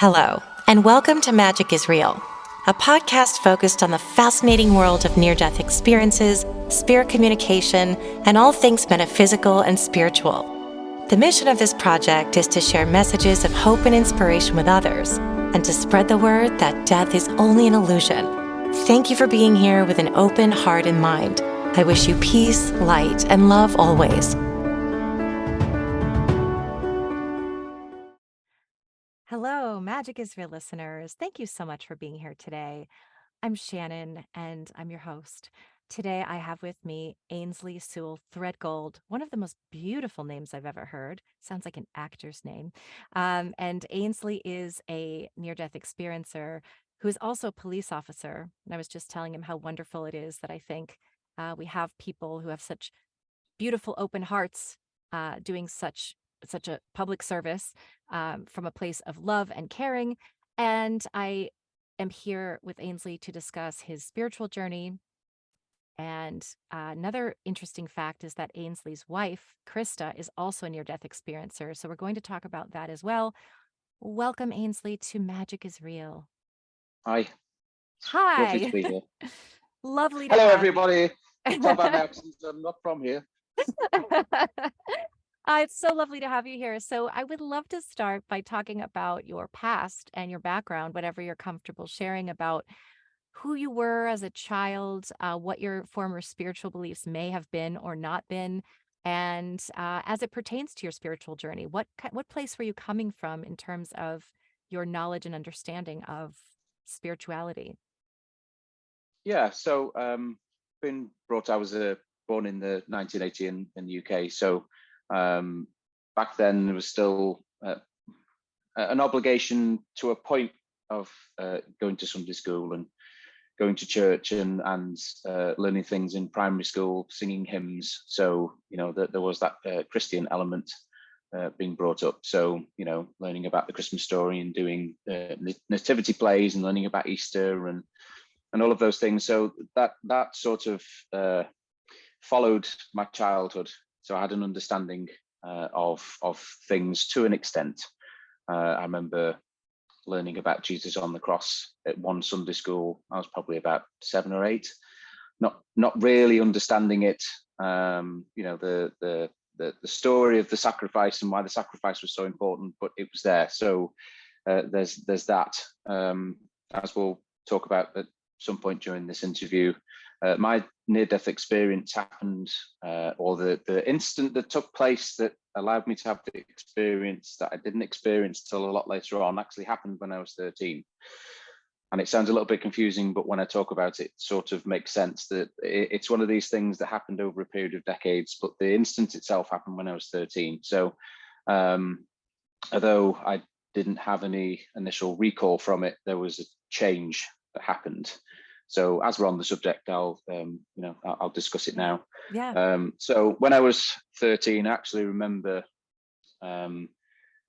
Hello, and welcome to Magic is Real, a podcast focused on the fascinating world of near-death experiences, spirit communication, and all things metaphysical and spiritual. The mission of this project is to share messages of hope and inspiration with others, and to spread the word that death is only an illusion. Thank you for being here with an open heart and mind. I wish you peace, light, and love always. Hello, Magic is Real listeners. Thank you so much for being here today. I'm Shannon, and I'm your host. Today, I have with me Ainsley Threadgold, one of the most beautiful names I've ever heard. Sounds like an actor's name. And Ainsley is a near-death experiencer who is also a police officer. And I was just telling him how wonderful it is that I think we have people who have such beautiful, open hearts doing such a public service from a place of love and caring. And I am here with Ainsley to discuss his spiritual journey. And another interesting fact is that Ainsley's wife, Krista, is also a near-death experiencer. So we're going to talk about that as well. Welcome, Ainsley, to Magic is Real. Hi. Hi. Lovely to be here. Lovely to Hello, have everybody. You can tell by my accent, I'm not from here. It's so lovely to have you here. So I would love to start by talking about your past and your background, whatever you're comfortable sharing about who you were as a child, what your former spiritual beliefs may have been or not been, and as it pertains to your spiritual journey, what place were you coming from in terms of your knowledge and understanding of spirituality? Yeah, so I was born in the 1980 in the UK. So back then there was still an obligation to a point of going to Sunday school and going to church and learning things in primary school, singing hymns. So, there was that Christian element being brought up. So, learning about the Christmas story and doing nativity plays and learning about Easter and all of those things. So that sort of followed my childhood. So I had an understanding of things to an extent. I remember learning about Jesus on the cross at one Sunday school. I was probably about 7 or 8, not really understanding it. The story of the sacrifice and why the sacrifice was so important, but it was there. So there's that. As we'll talk about at some point during this interview, my near-death experience happened, or the incident that took place that allowed me to have the experience that I didn't experience till a lot later on actually happened when I was 13. And it sounds a little bit confusing, but when I talk about it, it sort of makes sense that it's one of these things that happened over a period of decades, but the instance itself happened when I was 13. So although I didn't have any initial recall from it, there was a change that happened. So as we're on the subject, I'll discuss it now. Yeah. So when I was 13, I actually remember the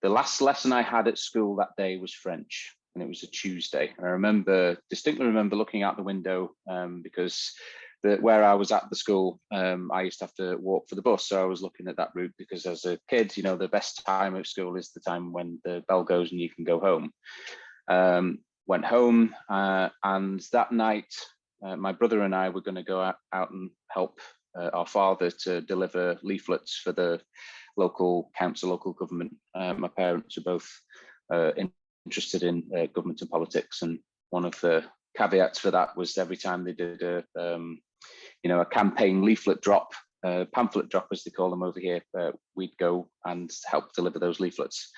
last lesson I had at school that day was French, and it was a Tuesday. And I distinctly remember looking out the window because where I was at the school, I used to have to walk for the bus. So I was looking at that route because as a kid, the best time of school is the time when the bell goes and you can go home. Went home, and that night, my brother and I were going to go out and help our father to deliver leaflets for the local council, local government. My parents are both interested in government and politics, and one of the caveats for that was every time they did a campaign leaflet drop, pamphlet drop as they call them over here, we'd go and help deliver those leaflets.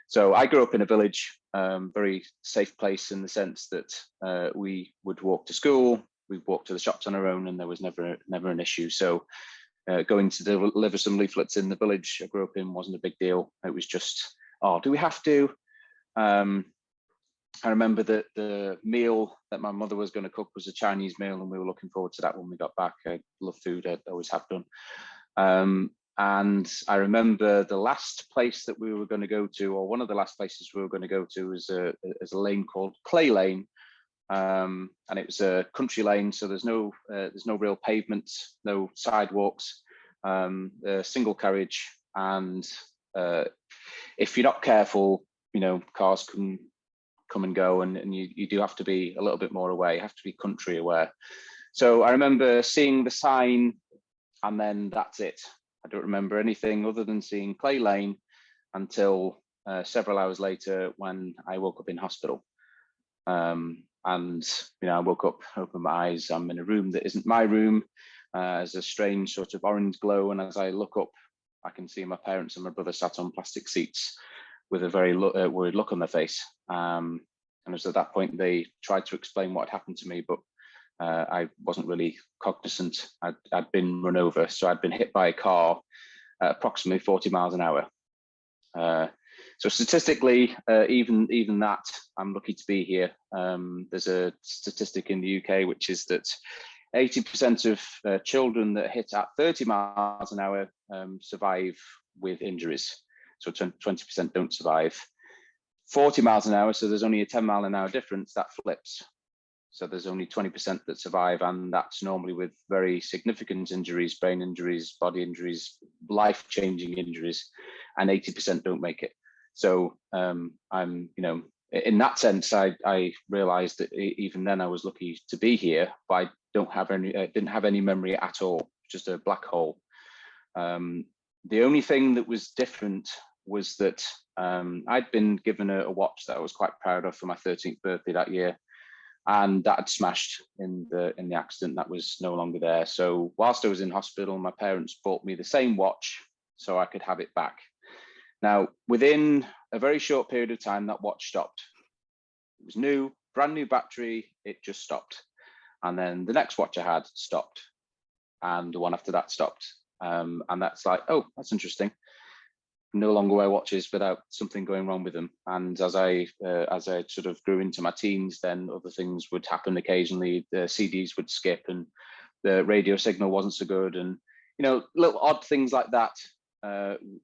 So I grew up in a village, very safe place in the sense that we would walk to school, we'd walk to the shops on our own, and there was never an issue. So going to deliver some leaflets in the village I grew up in wasn't a big deal. It was just, do we have to? I remember that the meal that my mother was going to cook was a Chinese meal, and we were looking forward to that when we got back. I love food, I always have done. And I remember the last place that we were going to go to, or one of the last places we were going to go to, was a lane called Clay Lane, and it was a country lane. So there's no real pavement, no sidewalks, a single carriage, and if you're not careful, cars can come and go, and you do have to be a little bit more aware. You have to be country aware. So I remember seeing the sign, and then that's it. I don't remember anything other than seeing Clay Lane until several hours later when I woke up in hospital. And I woke up, opened my eyes, I'm in a room that isn't my room. There's a strange sort of orange glow, and as I look up, I can see my parents and my brother sat on plastic seats with a very worried look on their face. And it was at that point they tried to explain what had happened to me, but I wasn't really cognizant. I'd been run over, so I'd been hit by a car at approximately 40 miles an hour. So statistically, even that, I'm lucky to be here. There's a statistic in the UK, which is that 80% of children that hit at 30 miles an hour survive with injuries. So 20% don't survive. 40 miles an hour, so there's only a 10 mile an hour difference, that flips. So there's only 20% that survive, and that's normally with very significant injuries, brain injuries, body injuries, life-changing injuries, and 80% don't make it. So I'm, in that sense, I realized that even then I was lucky to be here, but I didn't have any memory at all, just a black hole. The only thing that was different was that I'd been given a watch that I was quite proud of for my 13th birthday that year, and that had smashed in the accident. That was no longer there. So whilst I was in hospital, my parents bought me the same watch so I could have it back. Now, within a very short period of time, that watch stopped. It was new, brand new battery, it just stopped. And then the next watch I had stopped, and the one after that stopped. And that's like, oh, that's interesting. No longer wear watches without something going wrong with them. And as I sort of grew into my teens, then other things would happen occasionally. The CDs would skip, and the radio signal wasn't so good, and little odd things like that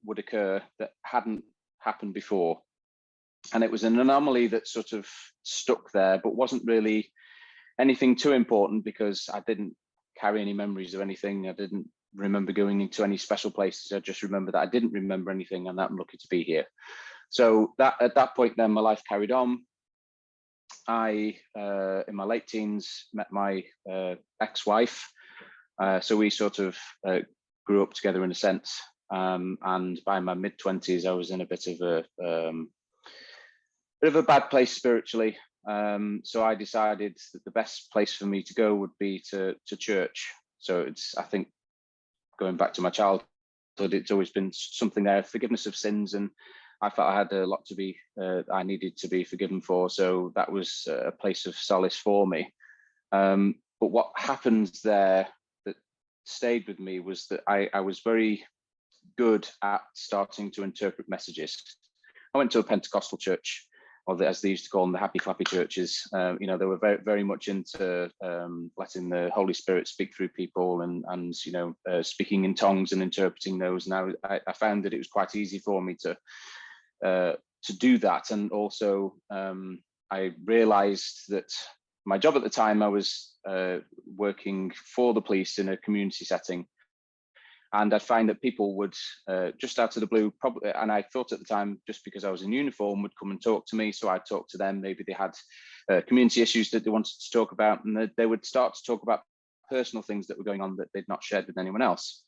would occur that hadn't happened before. And it was an anomaly that sort of stuck there, but wasn't really anything too important because I didn't carry any memories of anything. I didn't remember going into any special places. I just remember that I didn't remember anything, and that I'm lucky to be here. So that at that point, then my life carried on. I, in my late teens, met my ex-wife. So we sort of grew up together in a sense. And by my mid-20s, I was in a bit of a bad place spiritually. So I decided that the best place for me to go would be to church. So it's, I think, going back to my childhood, it's always been something there, forgiveness of sins, and I felt I had a lot to be, I needed to be forgiven for. So that was a place of solace for me. But what happened there that stayed with me was that I was very good at starting to interpret messages. I went to a Pentecostal church, or as they used to call them, the happy clappy churches. They were very, very much into letting the Holy Spirit speak through people, and speaking in tongues and interpreting those. And I found that it was quite easy for me to do that. And also, I realized that my job at the time, I was working for the police in a community setting. And I find that people would just out of the blue, probably, and I thought at the time, just because I was in uniform, would come and talk to me. So I'd talk to them. Maybe they had community issues that they wanted to talk about, and they would start to talk about personal things that were going on that they'd not shared with anyone else.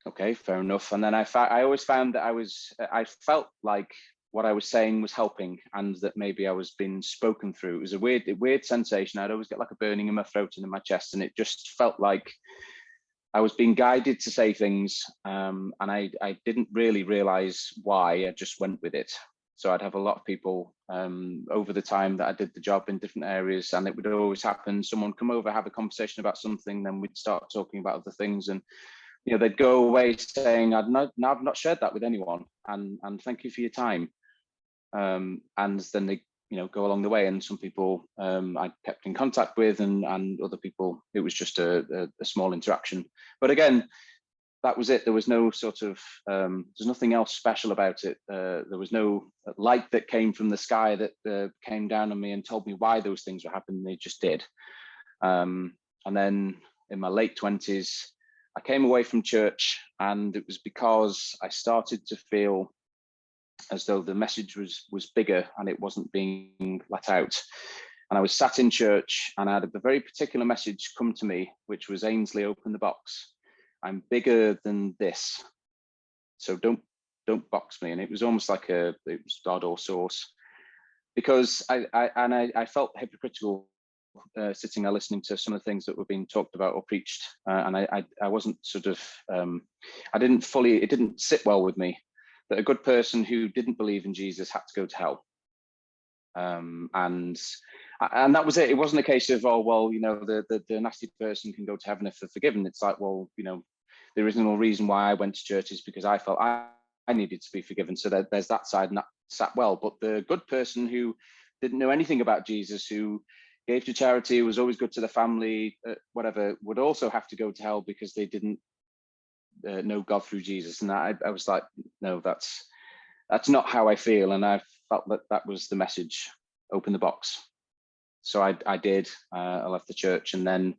Okay, fair enough. And then I always found that I felt like what I was saying was helping, and that maybe I was being spoken through. It was a weird sensation. I'd always get like a burning in my throat and in my chest, and it just felt like I was being guided to say things, and I didn't really realize why. I just went with it. So I'd have a lot of people over the time that I did the job in different areas, and it would always happen. Someone come over, have a conversation about something, then we'd start talking about other things, and they'd go away saying, I've not shared that with anyone, and thank you for your time. And then they go along the way, and some people I kept in contact with, and other people it was just a small interaction. But again, that was it. There was no sort of there's nothing else special about it. There was no light that came from the sky that came down on me and told me why those things were happening. They just did. And then in my late 20s, I came away from church, and it was because I started to feel as though the message was bigger and it wasn't being let out. And I was sat in church and I had a very particular message come to me, which was, Ainsley, open the box. I'm bigger than this. So don't box me. And it was almost like it was God or source, because I felt hypocritical sitting there listening to some of the things that were being talked about or preached. And I wasn't sort of, it didn't sit well with me that a good person who didn't believe in Jesus had to go to hell. And that was it. It wasn't a case of, oh, well, the nasty person can go to heaven if they're forgiven. It's like, well, the original reason why I went to church is because I felt I needed to be forgiven. So there's that side, and that sat well. But the good person who didn't know anything about Jesus, who gave to charity, was always good to the family, whatever, would also have to go to hell because they didn't know God through Jesus. And I was like, no, that's not how I feel. And I felt that was the message: open the box. So I did. I left the church, and then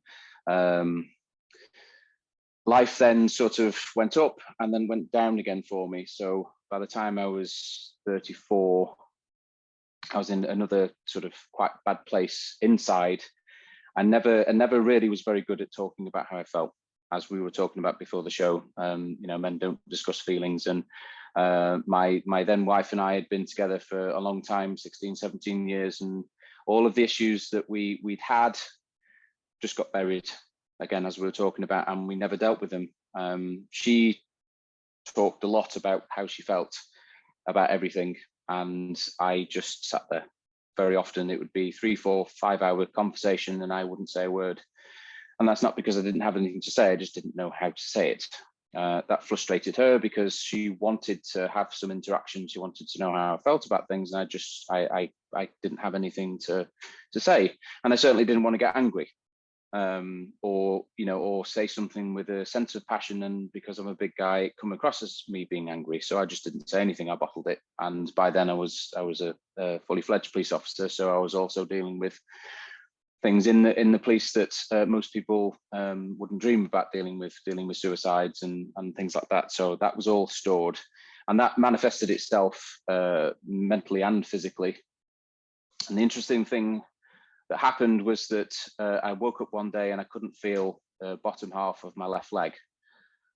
life then sort of went up and then went down again for me. So by the time I was 34, I was in another sort of quite bad place inside. I never really was very good at talking about how I felt, as we were talking about before the show. Men don't discuss feelings, and my then wife and I had been together for a long time, 16, 17 years, and all of the issues that we'd had just got buried again, as we were talking about, and we never dealt with them. She talked a lot about how she felt about everything, and I just sat there. Very often it would be 3, 4, 5 hour conversation and I wouldn't say a word. And that's not because I didn't have anything to say, I just didn't know how to say it. That frustrated her because she wanted to have some interaction. She wanted to know how I felt about things, and I didn't have anything to say. And I certainly didn't want to get angry, or say something with a sense of passion, and because I'm a big guy, it come across as me being angry. So I just didn't say anything. I bottled it. And by then I was a fully fledged police officer, so I was also dealing with things in the police that most people wouldn't dream about dealing with suicides and things like that. So that was all stored, and that manifested itself mentally and physically. And the interesting thing that happened was that I woke up one day and I couldn't feel the bottom half of my left leg.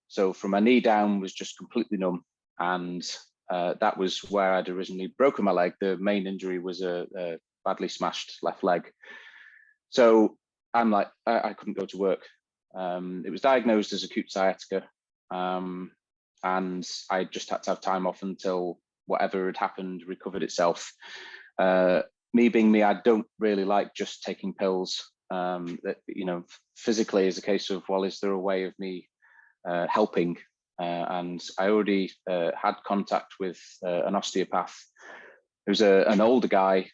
So from my knee down was just completely numb, and that was where I'd originally broken my leg. The main injury was a badly smashed left leg. So I'm like, I couldn't go to work. It was diagnosed as acute sciatica, and I just had to have time off until whatever had happened recovered itself. Me being me, I don't really like just taking pills. That physically is a case of, well, is there a way of me helping? And I already had contact with an osteopath who's an older guy,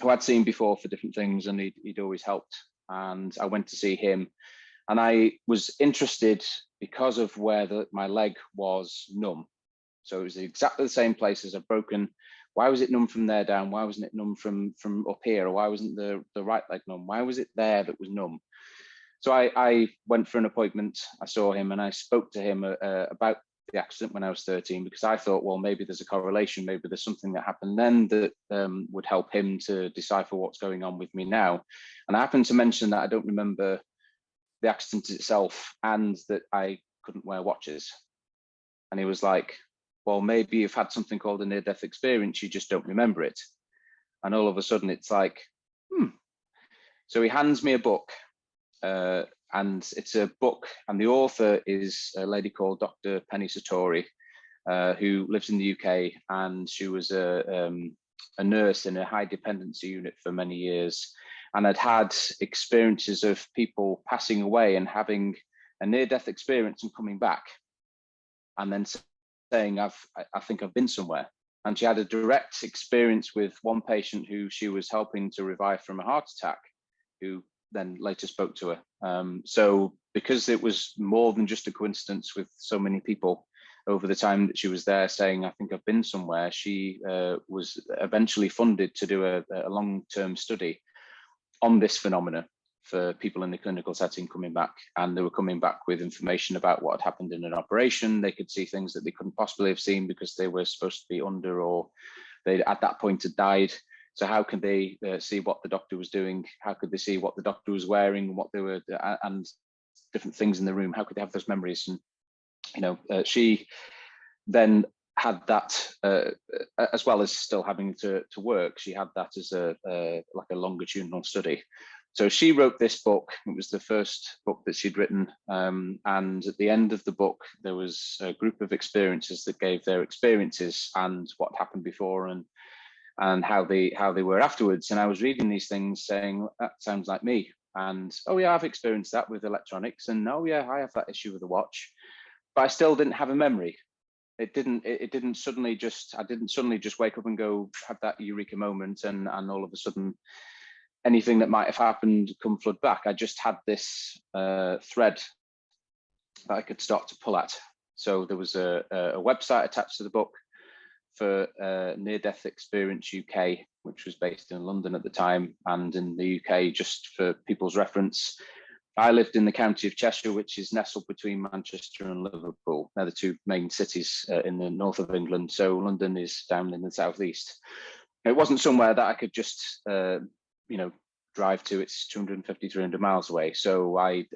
who I'd seen before for different things, and he'd always helped. And I went to see him, and I was interested because of where my leg was numb. So it was exactly the same place as I've broken. Why was it numb from there down? Why wasn't it numb from up here? Or why wasn't the right leg numb? Why was it there that was numb? So I went for an appointment. I saw him and I spoke to him about the accident when I was 13, because I thought, well, maybe there's a correlation. Maybe there's something that happened then that would help him to decipher what's going on with me now. And I happened to mention that I don't remember the accident itself and that I couldn't wear watches. And he was like, well, maybe you've had something called a near-death experience, you just don't remember it. And all of a sudden it's like, So he hands me a book, and it's a book, and the author is a lady called Dr. Penny Satori, who lives in the UK, and she was a nurse in a high dependency unit for many years, and had experiences of people passing away and having a near-death experience and coming back, and then saying, I think I've been somewhere. And she had a direct experience with one patient who she was helping to revive from a heart attack, who then later spoke to her. So because it was more than just a coincidence with so many people over the time that she was there saying, I think I've been somewhere, she was eventually funded to do a long-term study on this phenomena. for people in the clinical setting coming back, and they were coming back with information about what had happened in an operation. They could see things that they couldn't possibly have seen because they were supposed to be under, or they at that point had died. So how can they see what the doctor was doing? How could they see what the doctor was wearing and what they were, and different things in the room? How could they have those memories? And she then had that, as well as still having to work. She had that as like a longitudinal study. So she wrote this book. It was the first book that she'd written, and at the end of the book, there was a group of experiences that gave their experiences and what happened before, and how they were afterwards. And I was reading these things, saying that sounds like me. And oh yeah, I've experienced that with electronics, and oh yeah, I have that issue with the watch, but I still didn't have a memory. I didn't suddenly just wake up and go have that eureka moment, and all of a sudden anything that might have happened come flood back. I just had this thread that I could start to pull at. So there was a website attached to the book for Near Death Experience UK, which was based in London at the time. And in the UK, just for people's reference, I lived in the county of Cheshire, which is nestled between Manchester and Liverpool. They're the two main cities in the north of England. So London is down in the southeast. It wasn't somewhere that I could just drive to. It's 250, 300 miles away. So I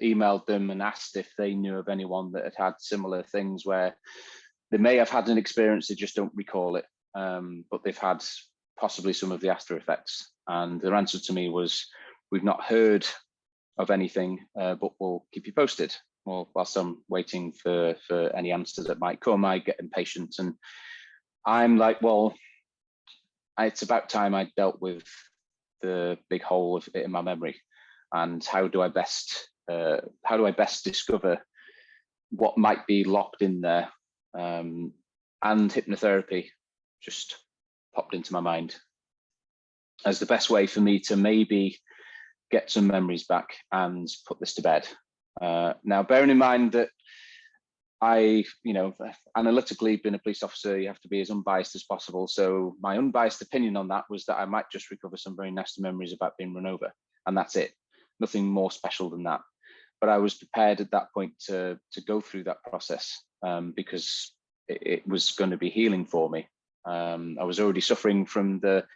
emailed them and asked if they knew of anyone that had similar things, where they may have had an experience, they just don't recall it, but they've had possibly some of the after effects. And their answer to me was, we've not heard of anything, but we'll keep you posted. Well, whilst I'm waiting for any answers that might come, I get impatient, and I'm like, well, it's about time I dealt with the big hole of it in my memory. And how do I best discover what might be locked in there? And hypnotherapy just popped into my mind as the best way for me to maybe get some memories back and put this to bed. Now, bearing in mind that I, analytically, being a police officer, you have to be as unbiased as possible. So my unbiased opinion on that was that I might just recover some very nasty memories about being run over, and that's it. Nothing more special than that. But I was prepared at that point to go through that process, because it was going to be healing for me. I was already suffering from the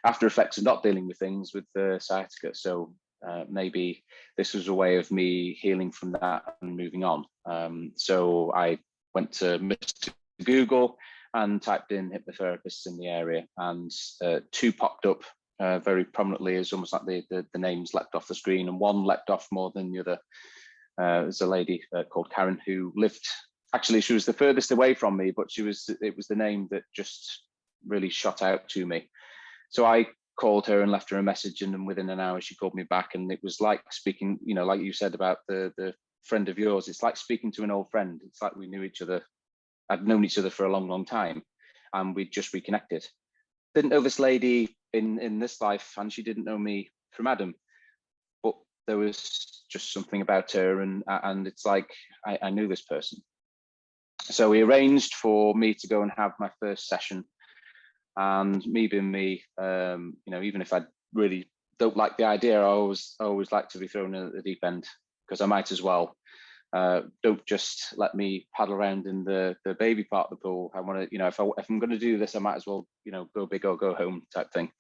after effects of not dealing with things with the sciatica. So maybe this was a way of me healing from that and moving on. So I went to Mr. Google and typed in hypnotherapists in the area, and two popped up very prominently. It's almost like the names leapt off the screen, and one leapt off more than the other. There's a lady called Karen who lived, actually she was the furthest away from me, but it was the name that just really shot out to me. So I called her and left her a message, and then within an hour she called me back, and it was like speaking, like you said about the friend of yours, it's like speaking to an old friend. It's like we knew each other. I'd known each other for a long, long time, and we just reconnected. Didn't know this lady in this life, and she didn't know me from Adam, but there was just something about her, and it's like I knew this person. So we arranged for me to go and have my first session. And me being me, even if I really don't like the idea, I always like to be thrown in at the deep end, because I might as well. Don't just let me paddle around in the baby part of the pool. I want to, if I'm going to do this, I might as well, go big or go home type thing.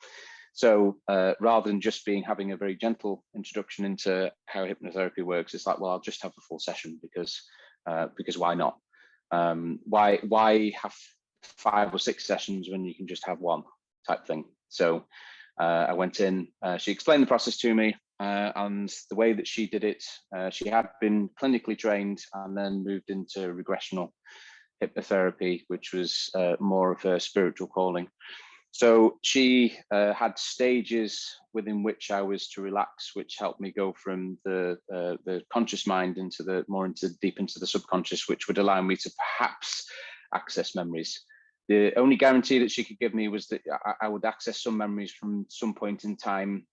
So rather than just having a very gentle introduction into how hypnotherapy works, it's like, well, I'll just have a full session because why not? Why have 5 or 6 sessions when you can just have one type thing? So I went in, she explained the process to me, and the way that she did it, she had been clinically trained and then moved into regressional hypnotherapy, which was more of her spiritual calling. So she had stages within which I was to relax, which helped me go from the conscious mind into deep into the subconscious, which would allow me to perhaps access memories. The only guarantee that she could give me was that I would access some memories from some point in time,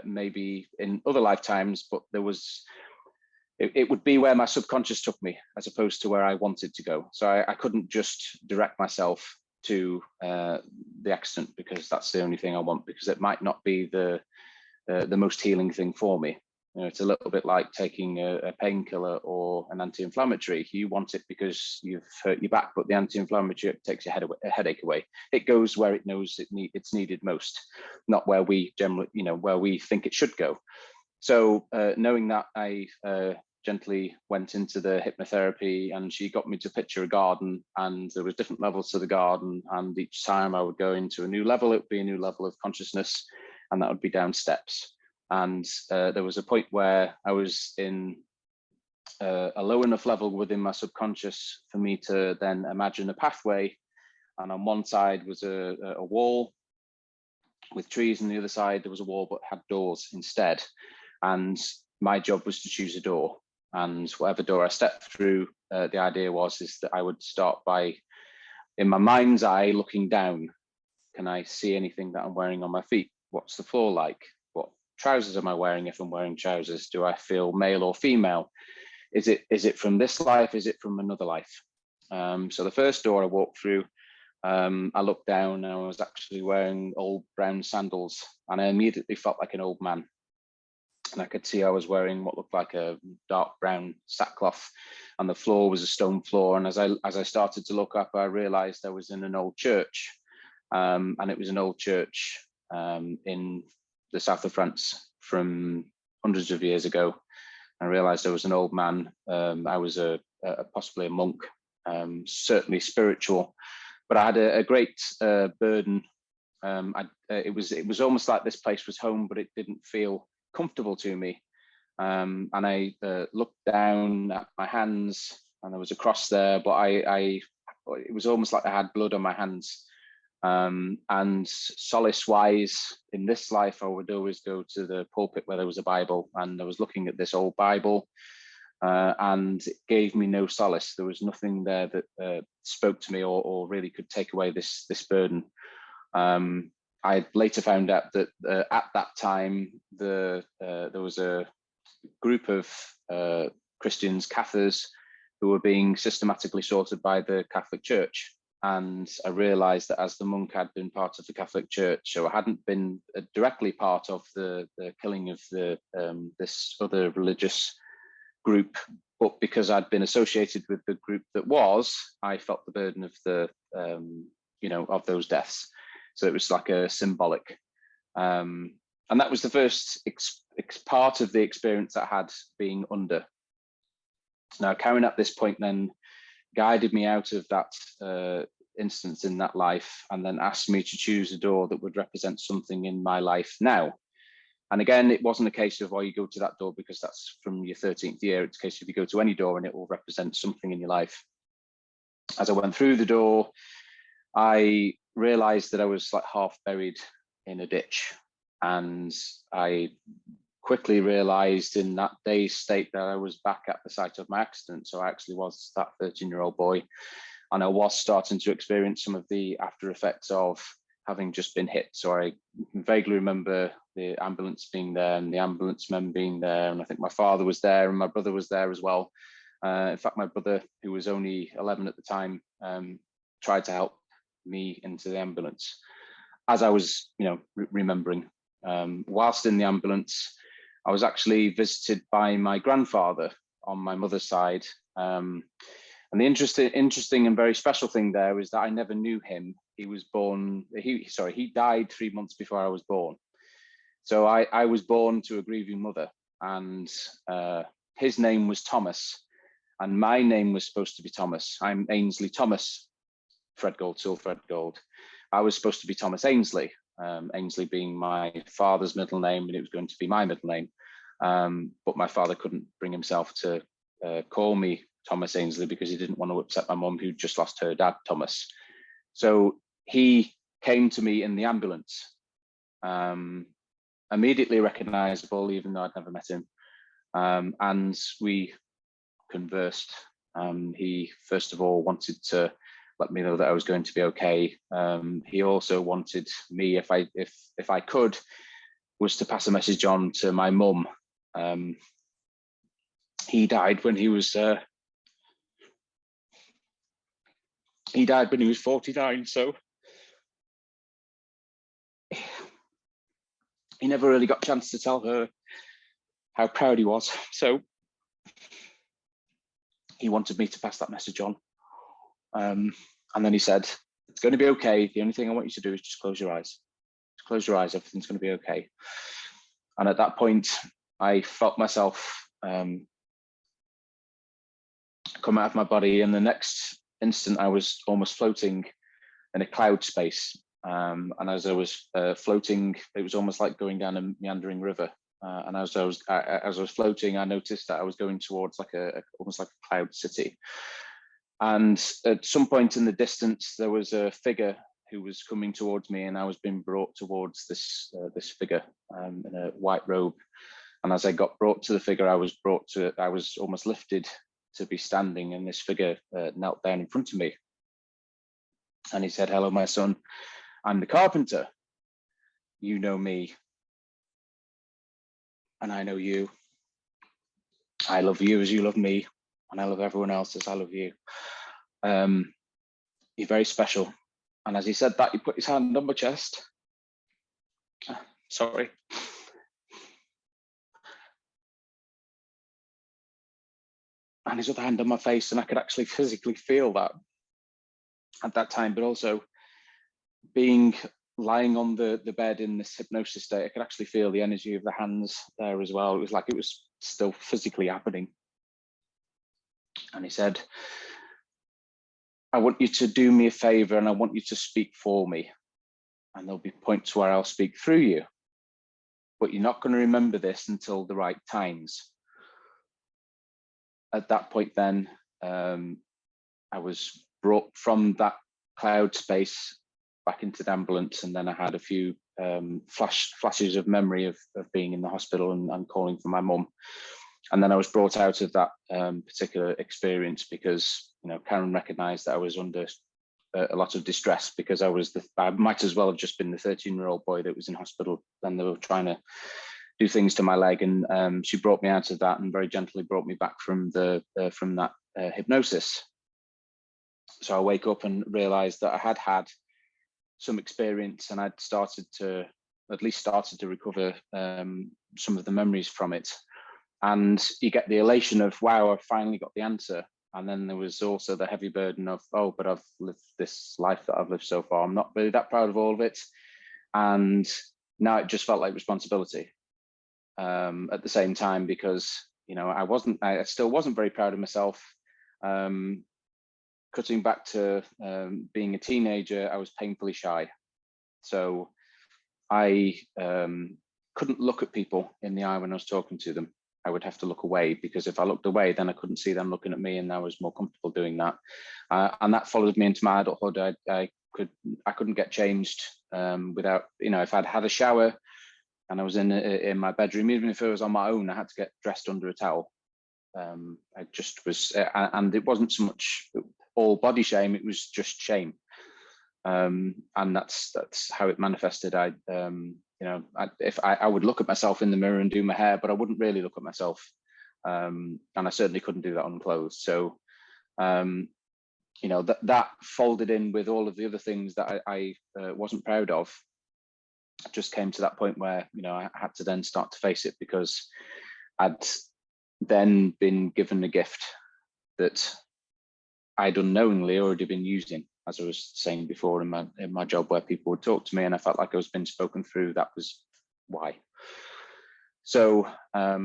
maybe in other lifetimes, but it would be where my subconscious took me as opposed to where I wanted to go. So I couldn't just direct myself to the accident, because that's the only thing I want, because it might not be the most healing thing for me. It's a little bit like taking a painkiller or an anti-inflammatory. You want it because you've hurt your back, but the anti-inflammatory takes your headache away. It goes where it knows it's needed most, not where we generally, where we think it should go. So knowing that, I gently went into the hypnotherapy, and she got me to picture a garden, and there was different levels to the garden, and each time I would go into a new level, it would be a new level of consciousness, and that would be down steps. And there was a point where I was in a low enough level within my subconscious for me to then imagine a pathway, and on one side was a wall with trees, and the other side there was a wall but had doors instead, and my job was to choose a door. And whatever door I stepped through, the idea is that I would start by, in my mind's eye, looking down. Can I see anything that I'm wearing on my feet? What's the floor like? What trousers am I wearing if I'm wearing trousers? Do I feel male or female? Is it from this life? Is it from another life? So the first door I walked through, I looked down, and I was actually wearing old brown sandals, and I immediately felt like an old man. And I could see I was wearing what looked like a dark brown sackcloth, and the floor was a stone floor. And as I started to look up, I realized I was in an old church, and it was an old church in the south of France from hundreds of years ago. I realized I was an old man. I was possibly a monk, certainly spiritual, but I had a great burden. It was almost like this place was home, but it didn't feel comfortable to me. And I looked down at my hands, and there was a cross there, but it was almost like I had blood on my hands. And solace wise, in this life, I would always go to the pulpit where there was a Bible, and I was looking at this old Bible, and it gave me no solace. There was nothing there that spoke to me or really could take away this burden. I later found out that at that time, there was a group of Christians, Cathars, who were being systematically sorted by the Catholic Church. And I realized that as the monk had been part of the Catholic Church, so I hadn't been directly part of the killing of this other religious group, but because I'd been associated with the group that was, I felt the burden of of those deaths. So it was like a symbolic. And that was the first part of the experience I had being under. Now, Karen at this point then guided me out of that instance in that life, and then asked me to choose a door that would represent something in my life now. And again, it wasn't a case of, you go to that door because that's from your 13th year. It's a case of you go to any door and it will represent something in your life. As I went through the door, I realized that I was like half buried in a ditch. And I quickly realized in that day's state that I was back at the site of my accident. So I actually was that 13-year-old boy. And I was starting to experience some of the after effects of having just been hit. So I vaguely remember the ambulance being there and the ambulance men being there. And I think my father was there and my brother was there as well. In fact, my brother, who was only 11 at the time, tried to help me into the ambulance. As I was, remembering, whilst in the ambulance, I was actually visited by my grandfather on my mother's side. And the interesting and very special thing there is that I never knew him. He was born, he died 3 months before I was born. So I was born to a grieving mother, and his name was Thomas, and my name was supposed to be Thomas. I'm Ainsley Thomas Threadgold, Threadgold. I was supposed to be Thomas Ainsley, Ainsley being my father's middle name, and it was going to be my middle name. But my father couldn't bring himself to call me Thomas Ainsley because he didn't want to upset my mum, who just lost her dad, Thomas. So he came to me in the ambulance, immediately recognizable, even though I'd never met him. And we conversed. He first of all wanted to let me know that I was going to be okay. He also wanted me, if I could, was to pass a message on to my mum. He died when he was 49, so he never really got a chance to tell her how proud he was. So he wanted me to pass that message on. And then he said, it's going to be okay. The only thing I want you to do is just close your eyes. Just close your eyes. Everything's going to be okay. And at that point, I felt myself come out of my body. And the next instant, I was almost floating in a cloud space. And as I was floating, it was almost like going down a meandering river. And as I was floating, I noticed that I was going towards like almost like a cloud city. And at some point in the distance, there was a figure who was coming towards me, and I was being brought towards this figure in a white robe. And as I got brought to the figure, I was almost lifted to be standing, and this figure knelt down in front of me. And he said, "Hello, my son. I'm the carpenter. You know me, and I know you. I love you as you love me, and I love everyone else as I love you. You're very special." And as he said that, he put his hand on my chest. Sorry. And his other hand on my face, and I could actually physically feel that at that time, but also lying on the bed in this hypnosis state, I could actually feel the energy of the hands there as well. It was like it was still physically happening. And he said, "I want you to do me a favor, and I want you to speak for me. And there'll be points where I'll speak through you. But you're not going to remember this until the right times." At that point then, I was brought from that cloud space back into the ambulance, and then I had a few flashes of memory of being in the hospital and calling for my mum. And then I was brought out of that particular experience because, Karen recognised that I was under a lot of distress, because I might as well have just been the 13-year-old boy that was in hospital, and they were trying to do things to my leg. And she brought me out of that and very gently brought me back from that hypnosis. So I wake up and realised that I had had some experience, and I'd at least started to recover some of the memories from it. And you get the elation of, wow, I've finally got the answer. And then there was also the heavy burden of, oh, but I've lived this life that I've lived so far. I'm not really that proud of all of it. And now it just felt like responsibility at the same time, because, I still wasn't very proud of myself. Cutting back to being a teenager, I was painfully shy. So I couldn't look at people in the eye when I was talking to them. I would have to look away, because if I looked away, then I couldn't see them looking at me, and I was more comfortable doing that. And that followed me into my adulthood. I couldn't get changed without, if I'd had a shower and I was in my bedroom, even if it was on my own, I had to get dressed under a towel. I just was, and it wasn't so much all body shame; it was just shame. And that's how it manifested. If I would look at myself in the mirror and do my hair, but I wouldn't really look at myself, and I certainly couldn't do that unclothed. So, that folded in with all of the other things that I wasn't proud of. I just came to that point where I had to then start to face it, because I'd then been given a gift that I'd unknowingly already been using. As I was saying before, in my job, where people would talk to me and I felt like I was being spoken through, that was why. So I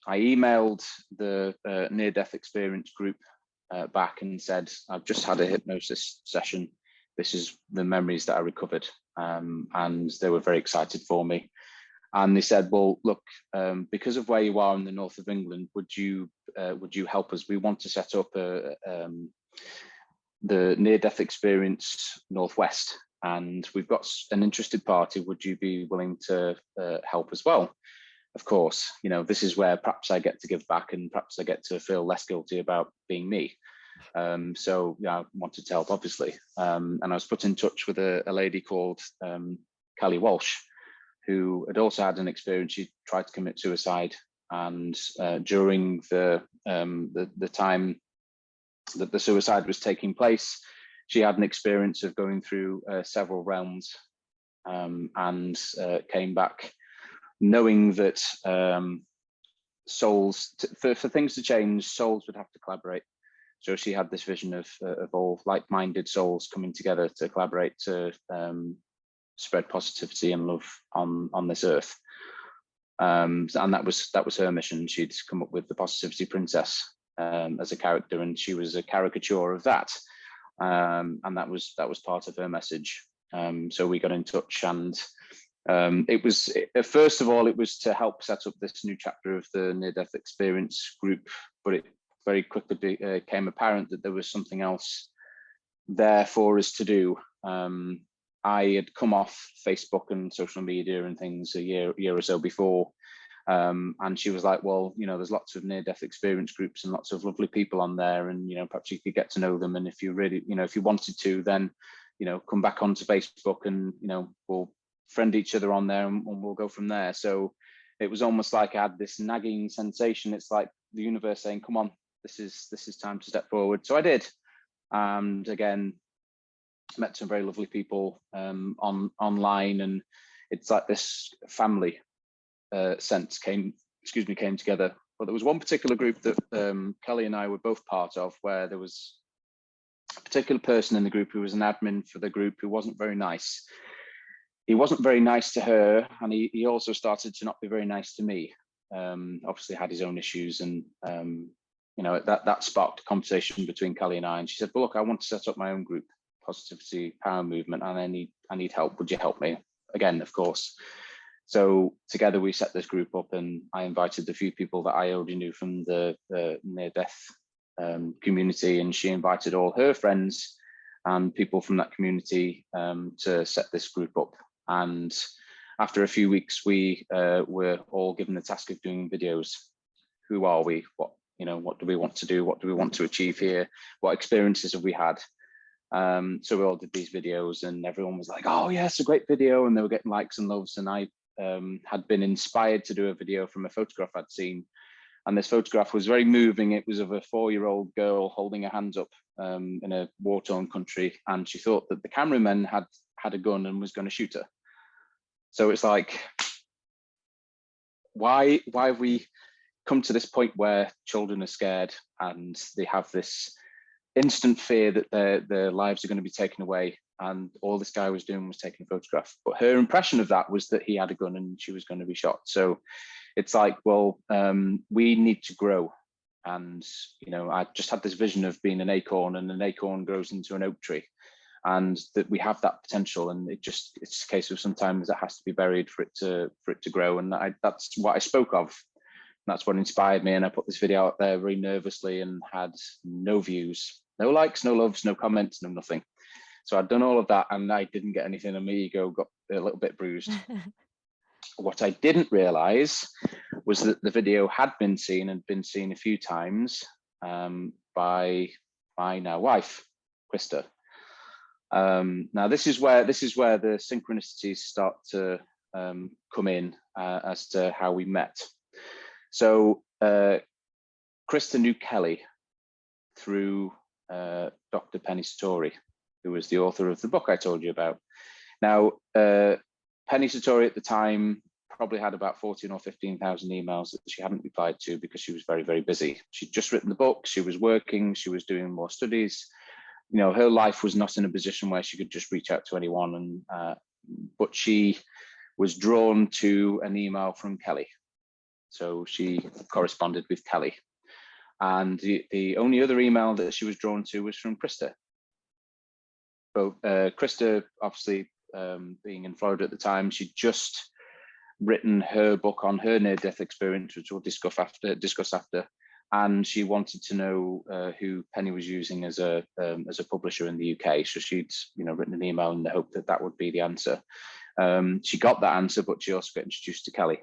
emailed the near-death experience group back and said, "I've just had a hypnosis session. This is the memories that I recovered." And they were very excited for me. And they said, "Well, look, because of where you are in the north of England, would you help us? We want to set up the near-death experience Northwest, and we've got an interested party. Would you be willing to help as well?" Of course, this is where perhaps I get to give back, and perhaps I get to feel less guilty about being me. So I wanted to help, obviously. And I was put in touch with a lady called Callie Walsh, who had also had an experience. She tried to commit suicide, and during the time that the suicide was taking place, she had an experience of going through several realms, and came back knowing that souls, for things to change, souls would have to collaborate. So she had this vision of all like-minded souls coming together to collaborate to spread positivity and love on this earth. And that was her mission. She'd come up with the Positivity Princess as a character, and she was a caricature of that. And that was part of her message. So we got in touch, and it was, first of all, it was to help set up this new chapter of the near-death experience group, but it very quickly became apparent that there was something else there for us to do. I had come off Facebook and social media and things a year or so before, and she was like, well, you know, there's lots of near-death experience groups and lots of lovely people on there, and, you know, perhaps you could get to know them, and if you really, you know, if you wanted to, then, you know, come back onto Facebook and, you know, we'll friend each other on there, and we'll go from there. So it was almost like I had this nagging sensation. It's like the universe saying, come on, this is time to step forward. So I did, and again, met some very lovely people online, and it's like this family sense came together. But there was one particular group that Kelly and I were both part of, where there was a particular person in the group who was an admin for the group who wasn't very nice. He wasn't very nice to her, and he also started to not be very nice to me. Obviously had his own issues, and you know, that sparked a conversation between Kelly and I. And she said, well, look, I want to set up my own group, Positivity Power Movement, and I need help. Would you help me? Again, of course. So together we set this group up, and I invited the few people that I already knew from the near-death community, and she invited all her friends and people from that community to set this group up. And after a few weeks, we were all given the task of doing videos. Who are we? What do we want to do? What do we want to achieve here? What experiences have we had? So we all did these videos, and everyone was like, oh yeah, it's a great video, and they were getting likes and loves. And I had been inspired to do a video from a photograph I'd seen, and this photograph was very moving. It was of a 4-year-old girl holding her hands up in a war-torn country, and she thought that the cameraman had a gun and was going to shoot her. So it's like, why have we come to this point where children are scared and they have this instant fear that their lives are going to be taken away, and all this guy was doing was taking a photograph. But her impression of that was that he had a gun and she was going to be shot. So it's like, well, we need to grow. And, you know, I just had this vision of being an acorn, and an acorn grows into an oak tree, and that we have that potential. And it's a case of sometimes it has to be buried for it to grow. And that's what I spoke of. That's what inspired me. And I put this video out there very nervously and had no views, no likes, no loves, no comments, no nothing. So I'd done all of that, and I didn't get anything, and my ego got a little bit bruised. What I didn't realize was that the video had been seen a few times by my now wife, Krista. Now this is where the synchronicities start to come in as to how we met. So Krista knew Kelly through Dr. Penny Satori, who was the author of the book I told you about. Now, Penny Satori at the time probably had about 14 or 15,000 emails that she hadn't replied to because she was very, very busy. She'd just written the book, she was working, she was doing more studies. You know, her life was not in a position where she could just reach out to anyone. But she was drawn to an email from Kelly. So she corresponded with Kelly. And the only other email that she was drawn to was from Krista. So Krista, obviously, being in Florida at the time, she'd just written her book on her near-death experience, which we'll discuss after. And she wanted to know who Penny was using as a publisher in the UK. So she'd, you know, written an email in the hope that that would be the answer. She got that answer, but she also got introduced to Kelly.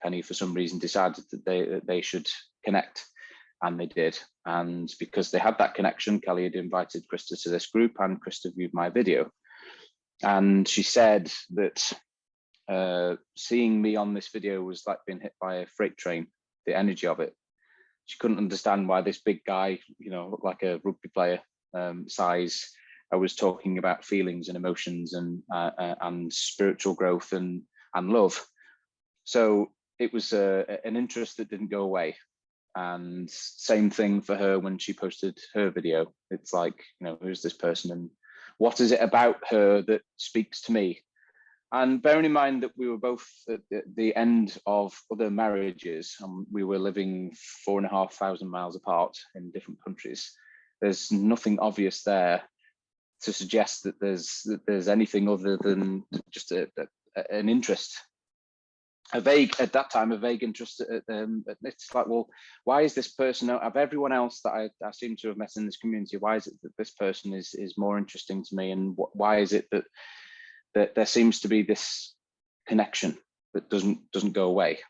Penny, for some reason, decided that they should connect, and they did. And because they had that connection, Kelly had invited Krista to this group, and Krista viewed my video. And she said that seeing me on this video was like being hit by a freight train, the energy of it. She couldn't understand why this big guy, you know, looked like a rugby player size. I was talking about feelings and emotions and spiritual growth and love. So it was an interest that didn't go away. And same thing for her when she posted her video. It's like, who's this person and what is it about her that speaks to me? And bearing in mind that we were both at the end of other marriages, and we were living 4,500 miles apart in different countries, there's nothing obvious there to suggest that there's anything other than just an interest. At that time, a vague interest. It's like, well, why is this person, of everyone else that I seem to have met in this community, why is it that this person is more interesting to me? And why is it that there seems to be this connection that doesn't go away?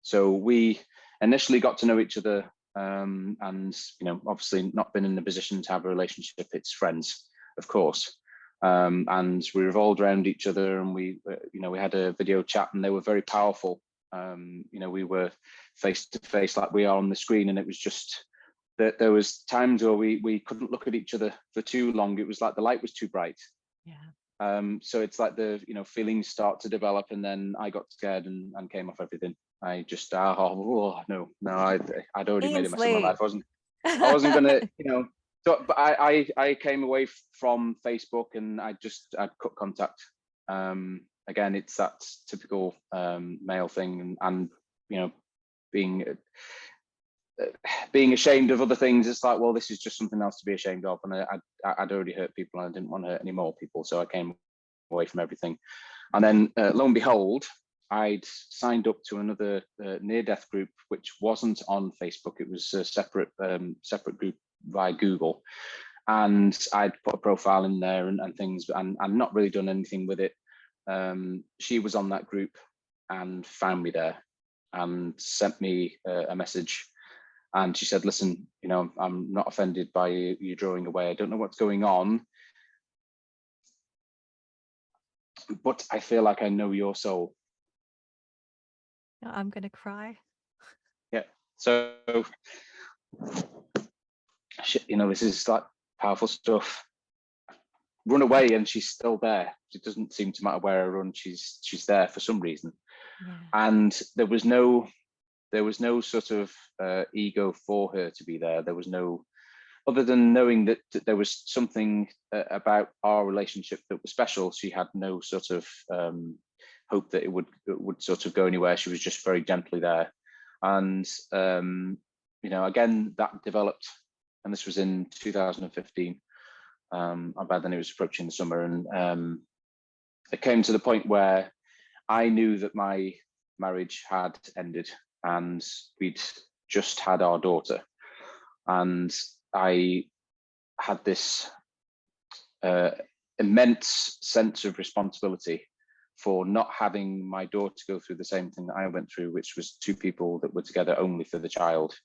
So we initially got to know each other, and obviously not been in a position to have a relationship. It's friends, of course. And we revolved around each other, and we had a video chat, and they were very powerful. We were face to face like we are on the screen, and it was just that there was times where we couldn't look at each other for too long. It was like the light was too bright. Yeah. So it's like the feelings start to develop, and then I got scared and came off everything. I just I'd already made a mess of my life. I wasn't gonna So, but I came away from Facebook, and I'd cut contact. Again, it's that typical male thing, and being ashamed of other things. It's like, well, this is just something else to be ashamed of, and I'd already hurt people, and I didn't want to hurt any more people, so I came away from everything. And then lo and behold, I'd signed up to another near-death group, which wasn't on Facebook. It was a separate group via Google, and I'd put a profile in there and things, and not really done anything with it. She was on that group and found me there and sent me a message, and she said, listen, I'm not offended by you drawing away. I don't know what's going on, but I feel like I know your soul. I'm gonna cry. Yeah. So this is like powerful stuff. Run away, and she's still there. It doesn't seem to matter where I run. She's there for some reason. Yeah. And there was no sort of ego for her to be there. There was no, other than knowing that there was something about our relationship that was special. She had no sort of hope that it would sort of go anywhere. She was just very gently there. And again, that developed, and this was in 2015. By then it was approaching the summer, and it came to the point where I knew that my marriage had ended, and we'd just had our daughter, and I had this immense sense of responsibility for not having my daughter go through the same thing that I went through, which was two people that were together only for the child.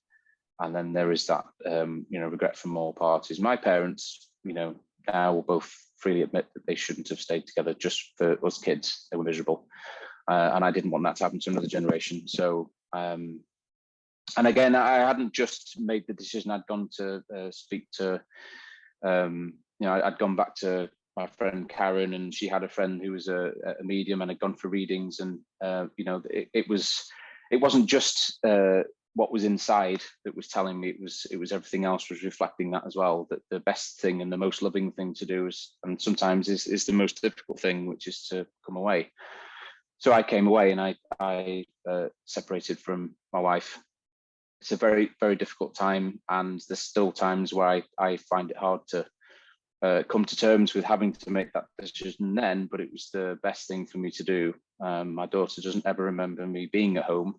And then there is that regret from all parties. My parents, now will both freely admit that they shouldn't have stayed together just for us kids. They were miserable, and I didn't want that to happen to another generation. So, and again, I hadn't just made the decision. I'd gone to speak to, I'd gone back to my friend Karen, and she had a friend who was a medium, and had gone for readings, and it wasn't just what was inside that was telling me, it was everything else was reflecting that as well, that the best thing and the most loving thing to do is, and sometimes is the most difficult thing, which is to come away. So I came away, and I separated from my wife. It's a very, very difficult time, and there's still times where I find it hard to come to terms with having to make that decision then, but it was the best thing for me to do. My daughter doesn't ever remember me being at home.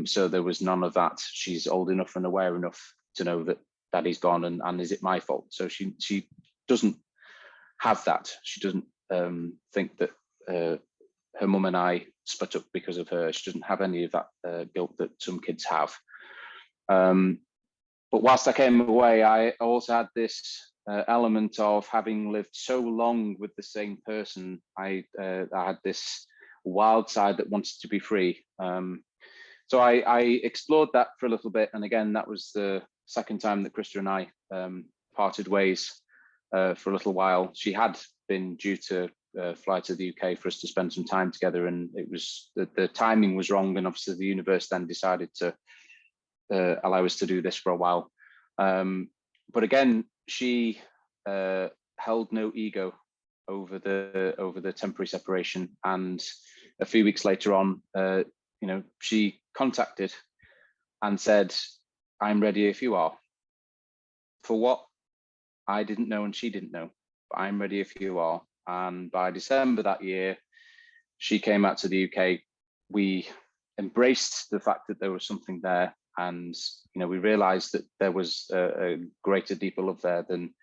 So there was none of that. She's old enough and aware enough to know that Daddy's gone, and is it my fault? So she doesn't have that. She doesn't think that her mum and I split up because of her. She doesn't have any of that guilt that some kids have. But whilst I came away, I also had this element of having lived so long with the same person. I had this wild side that wanted to be free. So I explored that for a little bit. And again, that was the second time that Krista and I parted ways for a little while. She had been due to fly to the UK for us to spend some time together, and it was the timing was wrong, and obviously the universe then decided to allow us to do this for a while. But again, she held no ego over the temporary separation, and a few weeks later on, she contacted and said, "I'm ready if you are." For what? I didn't know and she didn't know, but I'm ready if you are. And by December that year, she came out to the UK. We embraced the fact that there was something there, and we realized that there was a greater, deeper love there than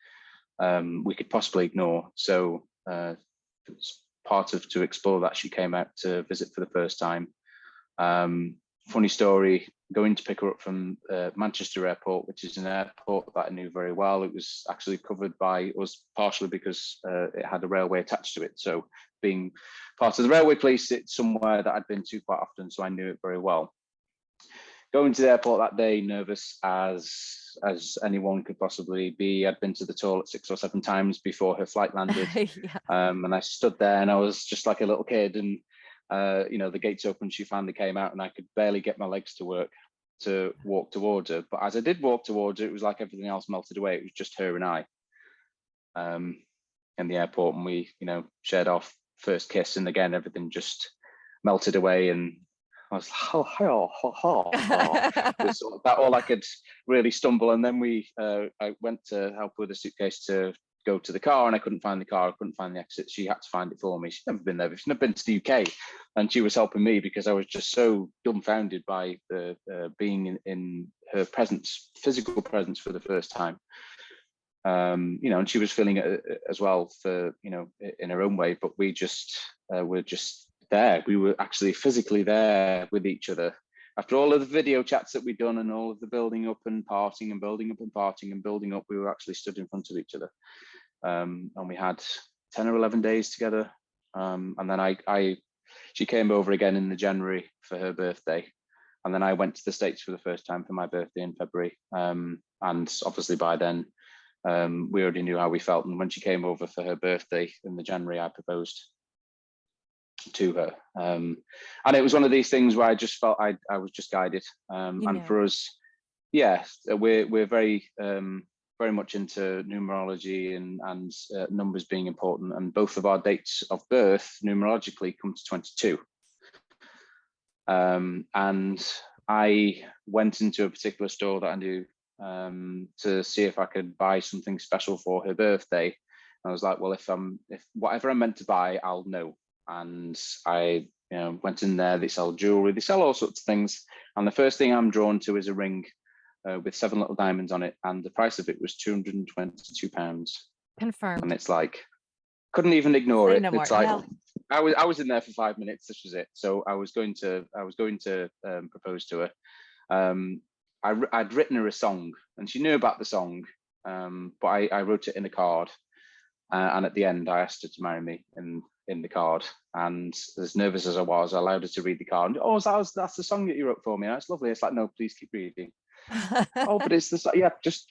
we could possibly ignore. So it's part of to explore that, she came out to visit for the first time. Funny story, going to pick her up from Manchester Airport, which is an airport that I knew very well. It was actually covered by us partially because it had a railway attached to it. So being part of the railway police, it's somewhere that I'd been to quite often, so I knew it very well. Going to the airport that day, nervous as anyone could possibly be. I'd been to the toilet 6 or 7 times before her flight landed. Yeah. And I stood there and I was just like a little kid, and the gates opened, she finally came out, and I could barely get my legs to work to walk towards her. But as I did walk towards her, it was like everything else melted away. It was just her and I in the airport, and we shared our first kiss, and again everything just melted away, and I was like, was that all I could really stumble. And then I went to help with a suitcase to go to the car, and I couldn't find the car, I couldn't find the exit. She had to find it for me. She'd never been there, she'd never been to the UK, and she was helping me because I was just so dumbfounded by the being in her presence, physical presence, for the first time. And she was feeling it as well for in her own way, but we just were just there. We were actually physically there with each other. After all of the video chats that we'd done and all of the building up and parting and building up and parting and building up, we were actually stood in front of each other. And we had 10 or 11 days together. And then she came over again in the January for her birthday. And then I went to the States for the first time for my birthday in February. And obviously by then, we already knew how we felt. And when she came over for her birthday in the January, I proposed to her. And it was one of these things where I just felt I was just guided. And for us, we're very much into numerology and numbers being important, and both of our dates of birth numerologically come to 22. And I went into a particular store that I knew to see if I could buy something special for her birthday. And I was like, well, if whatever I'm meant to buy, I'll know. And I went in there. They sell jewelry, they sell all sorts of things, and the first thing I'm drawn to is a ring with 7 little diamonds on it, and the price of it was £222. Confirmed. And it's like, couldn't even ignore it. No It's more. like, No. I was in there for 5 minutes. This was it. So I was going to propose to her. I'd written her a song, and she knew about the song, but I wrote it in a card, and at the end I asked her to marry me in the card. And as nervous as I was, I allowed her to read the card. And, oh, that's the song that you wrote for me. That's lovely. It's like, no, please keep reading. Oh, but it's this. Yeah, just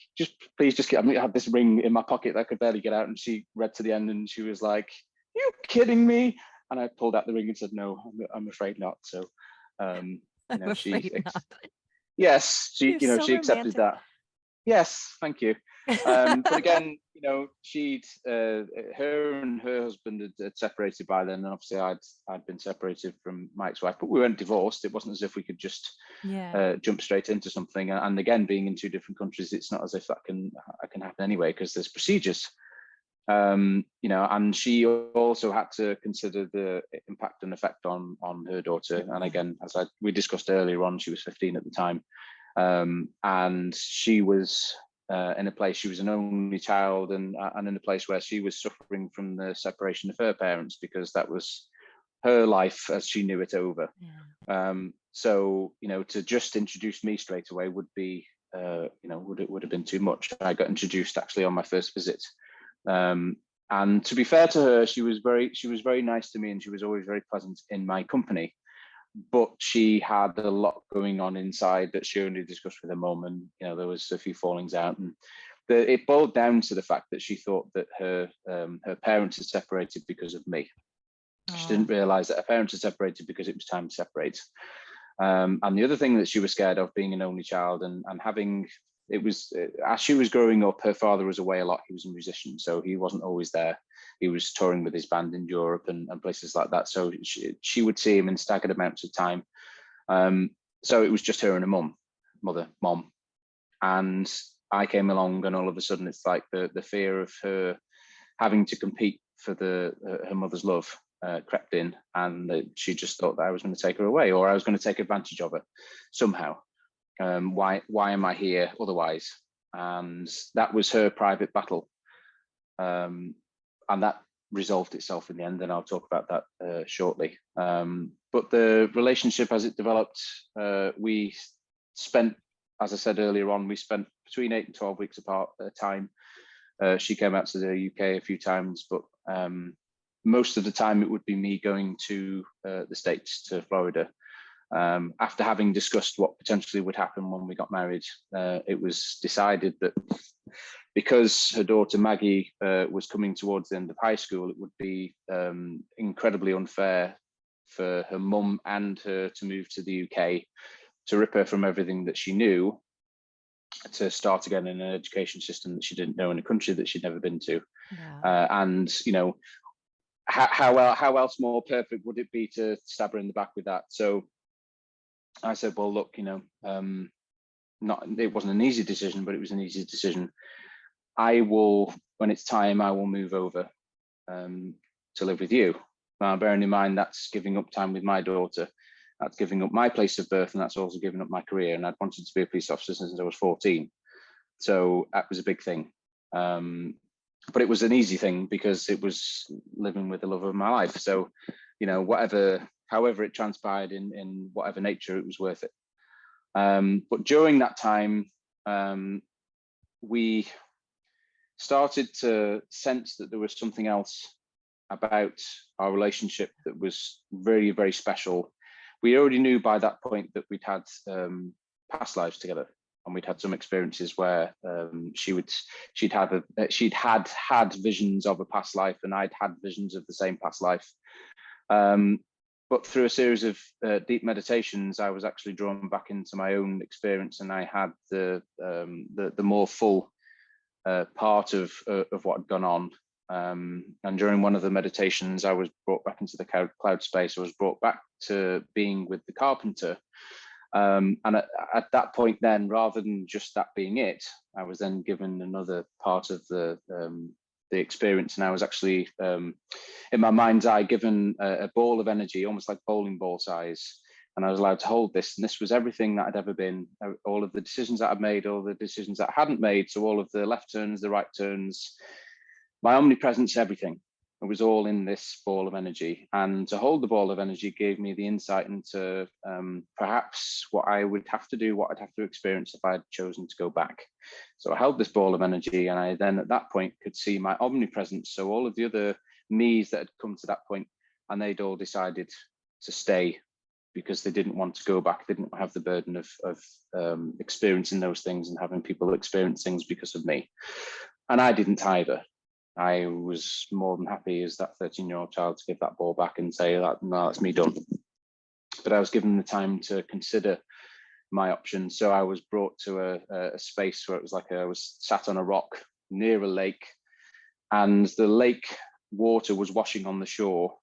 please just keep. I had this ring in my pocket that I could barely get out, and she read to the end, and she was like, "You kidding me?" And I pulled out the ring and said, "No, I'm afraid not." So, yes, she accepted that. Yes, thank you. But again, her and her husband had separated by then, and obviously I'd been separated from my ex-wife, but we weren't divorced. It wasn't as if we could just jump straight into something. And again, being in 2 different countries, it's not as if that can happen anyway, because there's procedures. And she also had to consider the impact and effect on her daughter. And again, as we discussed earlier on, she was 15 at the time. And she was in a place, she was an only child, and in a place where she was suffering from the separation of her parents, because that was her life as she knew it over. So to just introduce me straight away would be would have been too much. I got introduced actually on my first visit, and to be fair to her, she was very nice to me, and she was always very pleasant in my company. But she had a lot going on inside that she only discussed with her mum, and there was a few fallings out, and it boiled down to the fact that she thought that her parents had separated because of me. She Oh, didn't realize that her parents had separated because it was time to separate. And the other thing that she was scared of, being an only child and having, it was, as she was growing up, her father was away a lot. He was a musician, so he wasn't always there. He was touring with his band in Europe and places like that. So she would see him in staggered amounts of time. So it was just her and her mom. And I came along, and all of a sudden it's like the fear of her having to compete for her mother's love crept in, and she just thought that I was going to take her away, or I was going to take advantage of her somehow. Why am I here otherwise? And that was her private battle, and that resolved itself in the end, and I'll talk about that shortly. But the relationship as it developed, we spent, as I said earlier on, we spent between 8 and 12 weeks apart at a time. She came out to the UK a few times, but most of the time it would be me going to the States, to Florida. After having discussed what potentially would happen when we got married, it was decided that because her daughter Maggie was coming towards the end of high school, it would be incredibly unfair for her mum and her to move to the UK, to rip her from everything that she knew, to start again in an education system that she didn't know, in a country that she'd never been to. yeah. And how else more perfect would it be to stab her in the back with that? So I said, well, look, it wasn't an easy decision, but it was an easy decision. I will, when it's time, I will move over to live with you. Now, bearing in mind, that's giving up time with my daughter. That's giving up my place of birth, and that's also giving up my career. And I'd wanted to be a police officer since I was 14. So that was a big thing. But it was an easy thing because it was living with the love of my life. So, however it transpired in whatever nature, it was worth it. But during that time, we started to sense that there was something else about our relationship that was very, very special. We already knew by that point that we'd had past lives together, and we'd had some experiences where she'd had visions of a past life, and I'd had visions of the same past life. But through a series of deep meditations, I was actually drawn back into my own experience, and I had the more full part of what had gone on. And during one of the meditations, I was brought back into the cloud space. I was brought back to being with the carpenter. And at that point then, rather than just that being it, I was then given another part of the experience. And I was actually, in my mind's eye, given a ball of energy, almost like bowling ball size. And I was allowed to hold this. And this was everything that I'd ever been, all of the decisions that I'd made, all the decisions that I hadn't made. So all of the left turns, the right turns, my omnipresence, everything. It was all in this ball of energy. And to hold the ball of energy gave me the insight into perhaps what I would have to do, what I'd have to experience if I had chosen to go back. So I held this ball of energy, and I then at that point could see my omnipresence. So all of the other me's that had come to that point, and they'd all decided to stay because they didn't want to go back. They didn't have the burden of experiencing those things and having people experience things because of me. And I didn't either. I was more than happy as that 13-year-old child to give that ball back and say, no, that's me done. But I was given the time to consider my options. So I was brought to a space where it was like I was sat on a rock near a lake, and the lake water was washing on the shore.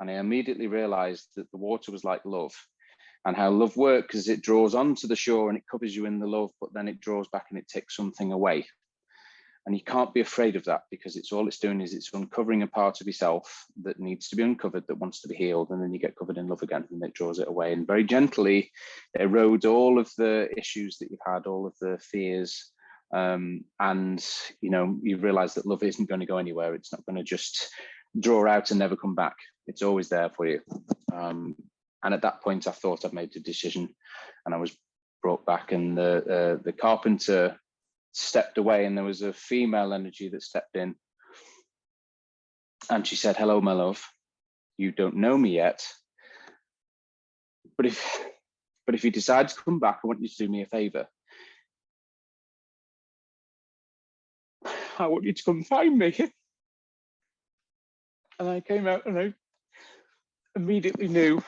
And I immediately realized that the water was like love, and how love works is it draws onto the shore and it covers you in the love, but then it draws back and it takes something away. And you can't be afraid of that, because all it's doing is it's uncovering a part of yourself that needs to be uncovered, that wants to be healed, and then you get covered in love again, and it draws it away. And very gently, it erodes all of the issues that you've had, all of the fears, and you realize that love isn't going to go anywhere. It's not going to just draw out and never come back. It's always there for you. And at that point, I thought I'd made a decision, and I was brought back, and the carpenter stepped away, and there was a female energy that stepped in, and she said, "Hello, my love. You don't know me yet, but if you decide to come back, I want you to do me a favor. I want you to come find me. And I came out and I immediately knew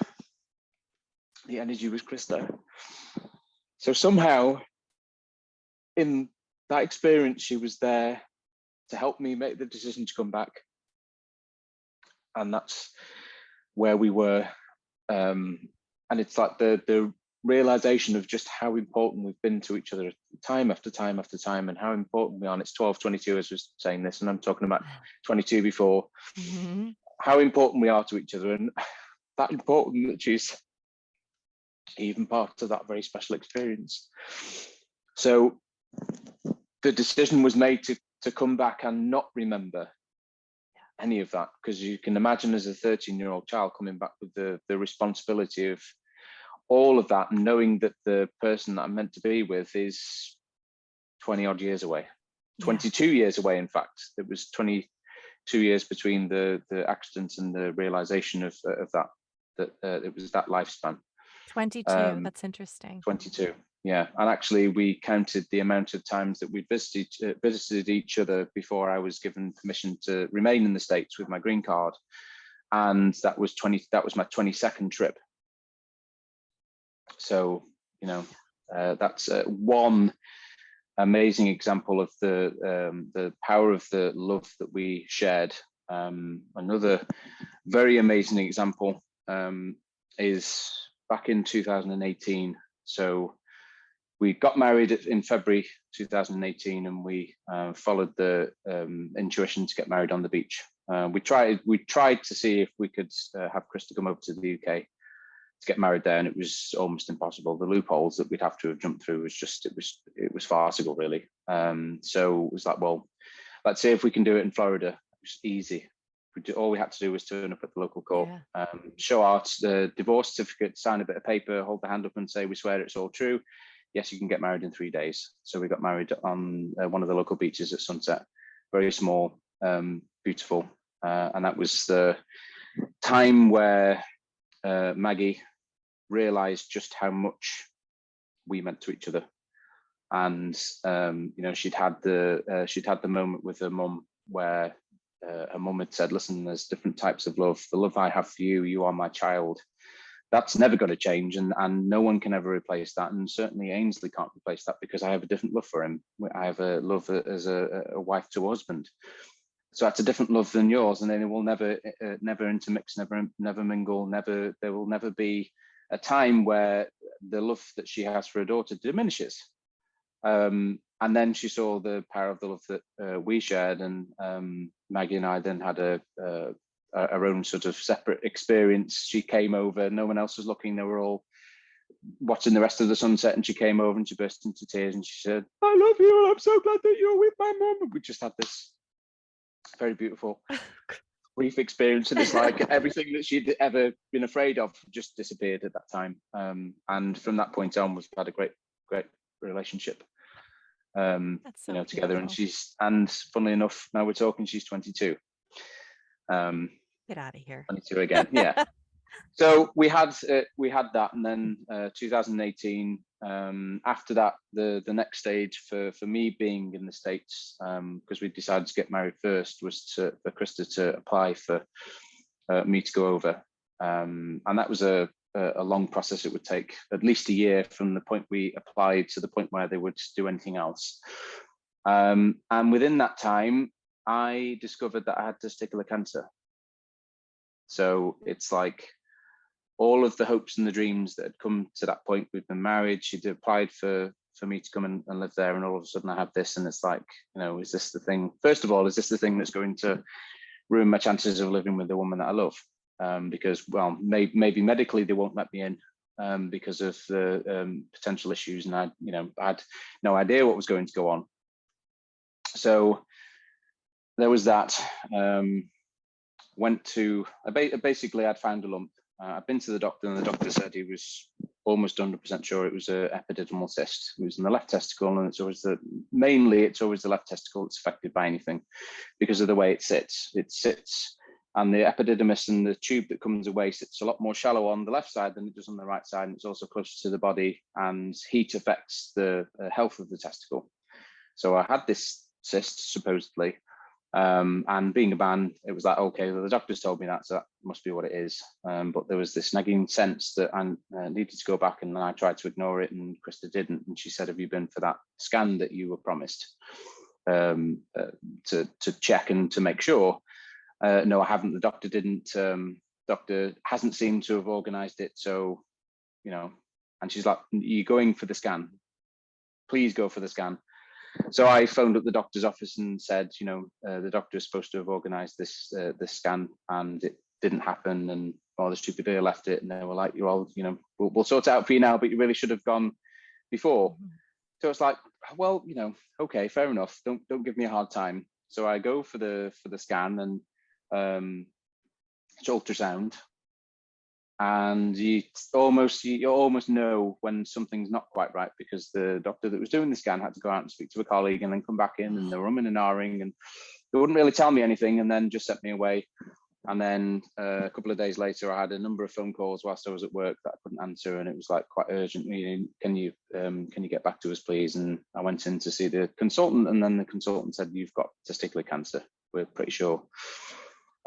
the energy was Krista. So somehow in that experience, she was there to help me make the decision to come back. And that's where we were. And it's like the realization of just how important we've been to each other time after time after time, and how important we are. And it's 12, 22 as we're saying this, and I'm talking about 22 before. Mm-hmm. How important we are to each other, and that important that she's even part of that very special experience. So the decision was made to come back and not remember any of that, because you can imagine as a 13-year-old child coming back with the responsibility of all of that, and knowing that the person that I'm meant to be with is 20 odd years away, 22 years away. In fact, it was 22 years between the accident and the realization of that it was that lifespan. 22, that's interesting. 22, yeah. And actually we counted the amount of times that we visited each other before I was given permission to remain in the States with my green card, and that was my 22nd trip. So, you know, that's one amazing example of the power of the love that we shared. Another very amazing example is back in 2018. So we got married in February 2018, and we followed the intuition to get married on the beach. We tried to see if we could have Krista come over to the UK to get married there, and it was almost impossible. The loopholes that we'd have to have jumped through was just, it was farcical, really. So it was like, well, let's see if we can do it in Florida. It was easy. All we had to do was turn up at the local court, show our divorce certificate, sign a bit of paper, hold the hand up and say, we swear it's all true. Yes, you can get married in 3 days. So we got married on one of the local beaches at sunset. Very small, beautiful. And that was the time where Maggie realized just how much we meant to each other. And you know, she'd had the moment with her mum where her mum had said, listen, there's different types of love. The love I have for you, you are my child. That's never going to change, and no one can ever replace that. And certainly Ainsley can't replace that, because I have a different love for him. I have a love as a wife to a husband. So that's a different love than yours, and then it will never intermix, never mingle, there will never be a time where the love that she has for her daughter diminishes. And then she saw the power of the love that we shared, and Maggie and I then had our own sort of separate experience. She came over, no one else was looking, they were all watching the rest of the sunset, and she came over and she burst into tears and she said, I love you, I'm so glad that you're with my mum. And we just had this very beautiful brief experience, and it's like everything that she'd ever been afraid of just disappeared at that time. And from that point on, we've had a great relationship, That's so you know, together. beautiful. And funnily enough, now we're talking, she's 22. Get out of here. 22 again, yeah. So we had that, and then 2018. After that, the next stage for me being in the States, because we decided to get married first, was for Krista to apply for me to go over, and that was a long process. It would take at least a year from the point we applied to the point where they would do anything else. And within that time, I discovered that I had testicular cancer. So it's like all of the hopes and the dreams that had come to that point. We'd been married, she'd applied for me to come and live there, and all of a sudden I have this, and it's like, you know, is this the thing? First of all, is this the thing that's going to ruin my chances of living with the woman that I love? Because, well, maybe medically they won't let me in because of the potential issues, and I had no idea what was going to go on. So there was that. Basically I'd found a lump. I'd been to the doctor, and the doctor said he was almost 100% sure it was an epididymal cyst. It was in the left testicle, and it's always the left testicle that's affected by anything because of the way it sits. It sits, and the epididymis and the tube that comes away sits a lot more shallow on the left side than it does on the right side, and it's also closer to the body, and heat affects the health of the testicle. So I had this cyst, supposedly. And being a man, it was like, okay, well, the doctors told me that, so that must be what it is. But there was this nagging sense that I needed to go back, and I tried to ignore it, and Krista didn't. And she said, have you been for that scan that you were promised to check and to make sure? No, I haven't. The doctor didn't. Doctor hasn't seemed to have organized it. So, you know, and she's like, you're going for the scan. Please go for the scan. So I phoned up the doctor's office and said, you know, the doctor is supposed to have organised this scan, and it didn't happen, and all the stupid I left it, and they were like, you're all, you know, we'll sort it out for you now, but you really should have gone before. So it's like, well, you know, okay, fair enough. Don't give me a hard time. So I go for the scan, and it's ultrasound, and you almost know when something's not quite right, because the doctor that was doing the scan had to go out and speak to a colleague and then come back in, and they were umming and ahhing, and they wouldn't really tell me anything, and then just sent me away. And then a couple of days later, I had a number of phone calls whilst I was at work that I couldn't answer, and it was like quite urgent. Can you get back to us, please? And I went in to see the consultant, and then the consultant said, you've got testicular cancer, we're pretty sure.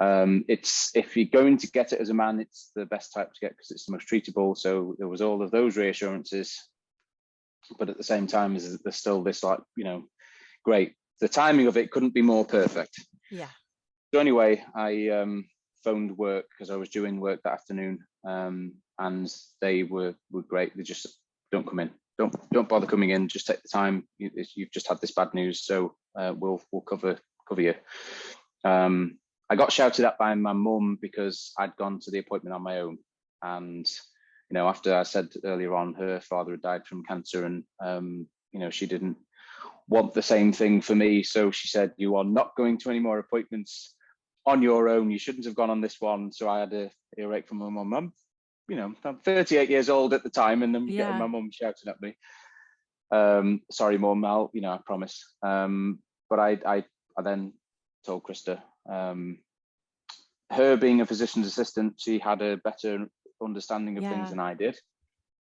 It's, if you're going to get it as a man, it's the best type to get because it's the most treatable. So there was all of those reassurances, but at the same time, there's still this, like, you know, great. The timing of it couldn't be more perfect. Yeah. So anyway, I phoned work because I was doing work that afternoon, and they were great. They just, don't come in, don't bother coming in. Just take the time. You've just had this bad news, so we'll cover you. I got shouted at by my mum because I'd gone to the appointment on my own. And, you know, after I said earlier on, her father had died from cancer, and, you know, she didn't want the same thing for me. So she said, you are not going to any more appointments on your own. You shouldn't have gone on this one. So I had a earache from my mum. You know, I'm 38 years old at the time, and I'm getting my mum shouting at me. Sorry, mum, I promise. But I then told Krista, her being a physician's assistant, she had a better understanding of things than I did,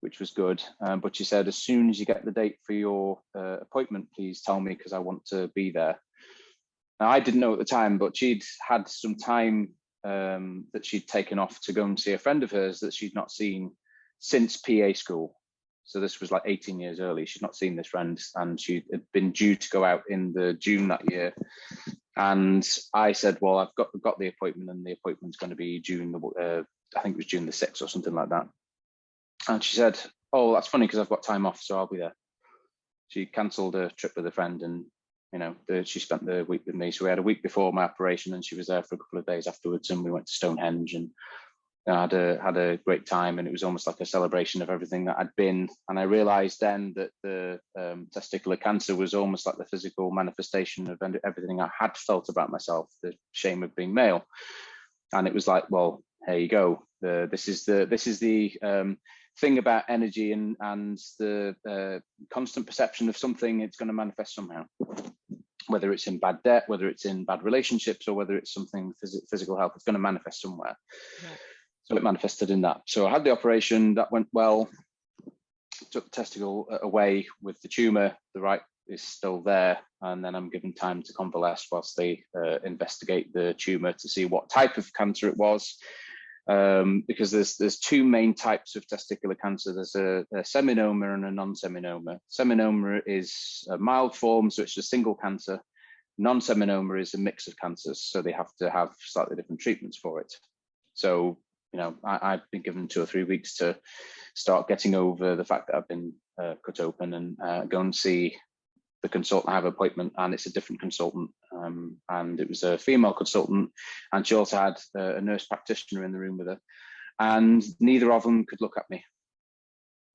which was good. But she said, as soon as you get the date for your appointment, please tell me, because I want to be there. Now, I didn't know at the time, but she'd had some time that she'd taken off to go and see a friend of hers that she'd not seen since PA school. So this was like 18 years early. She'd not seen this friend, and she had been due to go out in the June that year. And I said, well, I've got the appointment, and the appointment's going to be June, I think it was June the 6th or something like that. And she said, oh, that's funny because I've got time off, so I'll be there. She cancelled a trip with a friend, and, you know, she spent the week with me. So we had a week before my operation, and she was there for a couple of days afterwards, and we went to Stonehenge, and I had a great time, and it was almost like a celebration of everything that I'd been. And I realized then that the testicular cancer was almost like the physical manifestation of everything I had felt about myself, the shame of being male. And it was like, well, here you go. This is the thing about energy and the constant perception of something. It's going to manifest somehow, whether it's in bad debt, whether it's in bad relationships, or whether it's something physical health. It's going to manifest somewhere. Yeah. So it manifested in that. So I had the operation, that went well. Took the testicle away with the tumor. The right is still there, and then I'm given time to convalesce whilst they investigate the tumor to see what type of cancer it was. Because there's two main types of testicular cancer. There's a seminoma and a non-seminoma. Seminoma is a mild form, so it's a single cancer. Non-seminoma is a mix of cancers, so they have to have slightly different treatments for it. So, you know, I've been given 2 or 3 weeks to start getting over the fact that I've been cut open, and go and see the consultant. I have an appointment, and it's a different consultant, and it was a female consultant, and she also had a nurse practitioner in the room with her, and neither of them could look at me.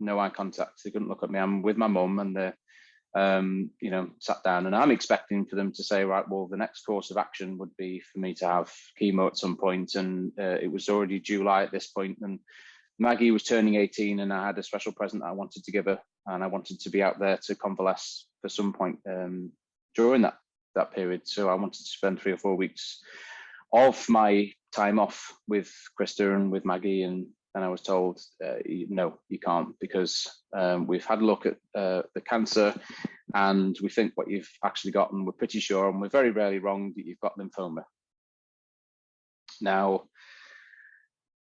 No eye contact. They couldn't look at me. I'm with my mum, and they're you know, sat down, and I'm expecting for them to say, right, well, the next course of action would be for me to have chemo at some point, and it was already July at this point, and Maggie was turning 18, and I had a special present I wanted to give her, and I wanted to be out there to convalesce for some point during that period. So I wanted to spend 3 or 4 weeks of my time off with Krista and with Maggie, and then I was told, no, you can't, because we've had a look at the cancer, and we think what you've actually got, and we're pretty sure, and we're very rarely wrong, that you've got lymphoma. Now,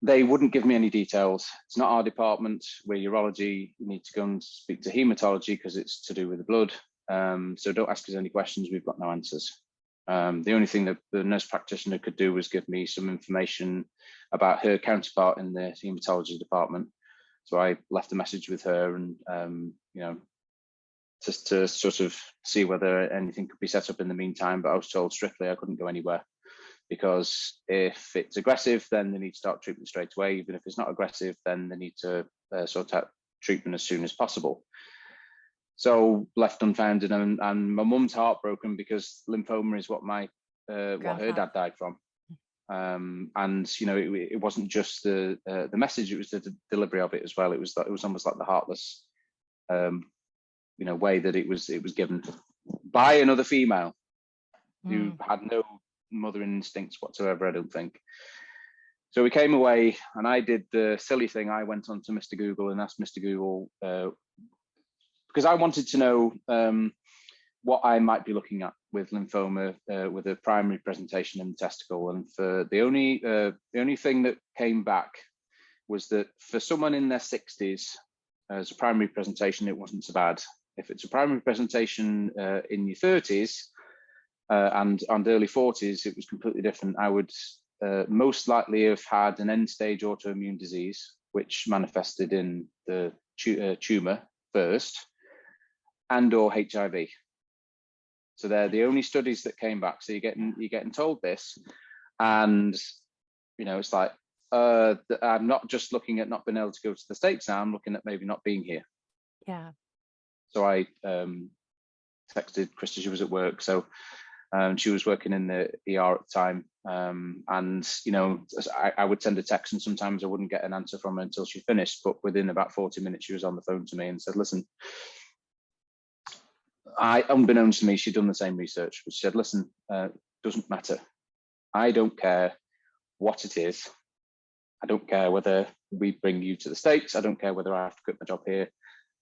they wouldn't give me any details. It's not our department. We're urology. You need to go and speak to hematology because it's to do with the blood. So don't ask us any questions. We've got no answers. The only thing that the nurse practitioner could do was give me some information about her counterpart in the hematology department. So I left a message with her, and just to sort of see whether anything could be set up in the meantime. But I was told strictly I couldn't go anywhere, because if it's aggressive, then they need to start treatment straight away. Even if it's not aggressive, then they need to sort out treatment as soon as possible. So left unfounded, and my mum's heartbroken because lymphoma is what what her dad died from. And it wasn't just the message; it was the delivery of it as well. It was almost like the heartless way that it was given by another female who had no mothering instincts whatsoever, I don't think. So we came away, and I did the silly thing. I went on to Mr. Google and asked Mr. Google, because I wanted to know what I might be looking at with lymphoma, with a primary presentation in the testicle. And for the only thing that came back was that for someone in their 60s, as a primary presentation, it wasn't so bad. If it's a primary presentation in your 30s and early 40s, it was completely different. I would most likely have had an end-stage autoimmune disease, which manifested in the tumor first, and/or HIV. So they're the only studies that came back. So you're getting told this, and it's like, I'm not just looking at not being able to go to the States now. I'm looking at maybe not being here. Yeah. So I texted Krista. She was at work, so she was working in the ER at the time, and I would send a text, and sometimes I wouldn't get an answer from her until she finished. But within about 40 minutes, she was on the phone to me and said, "Listen." Unbeknownst to me, she'd done the same research, but she said, "Listen, doesn't matter. I don't care what it is. I don't care whether we bring you to the States. I don't care whether I have to quit my job here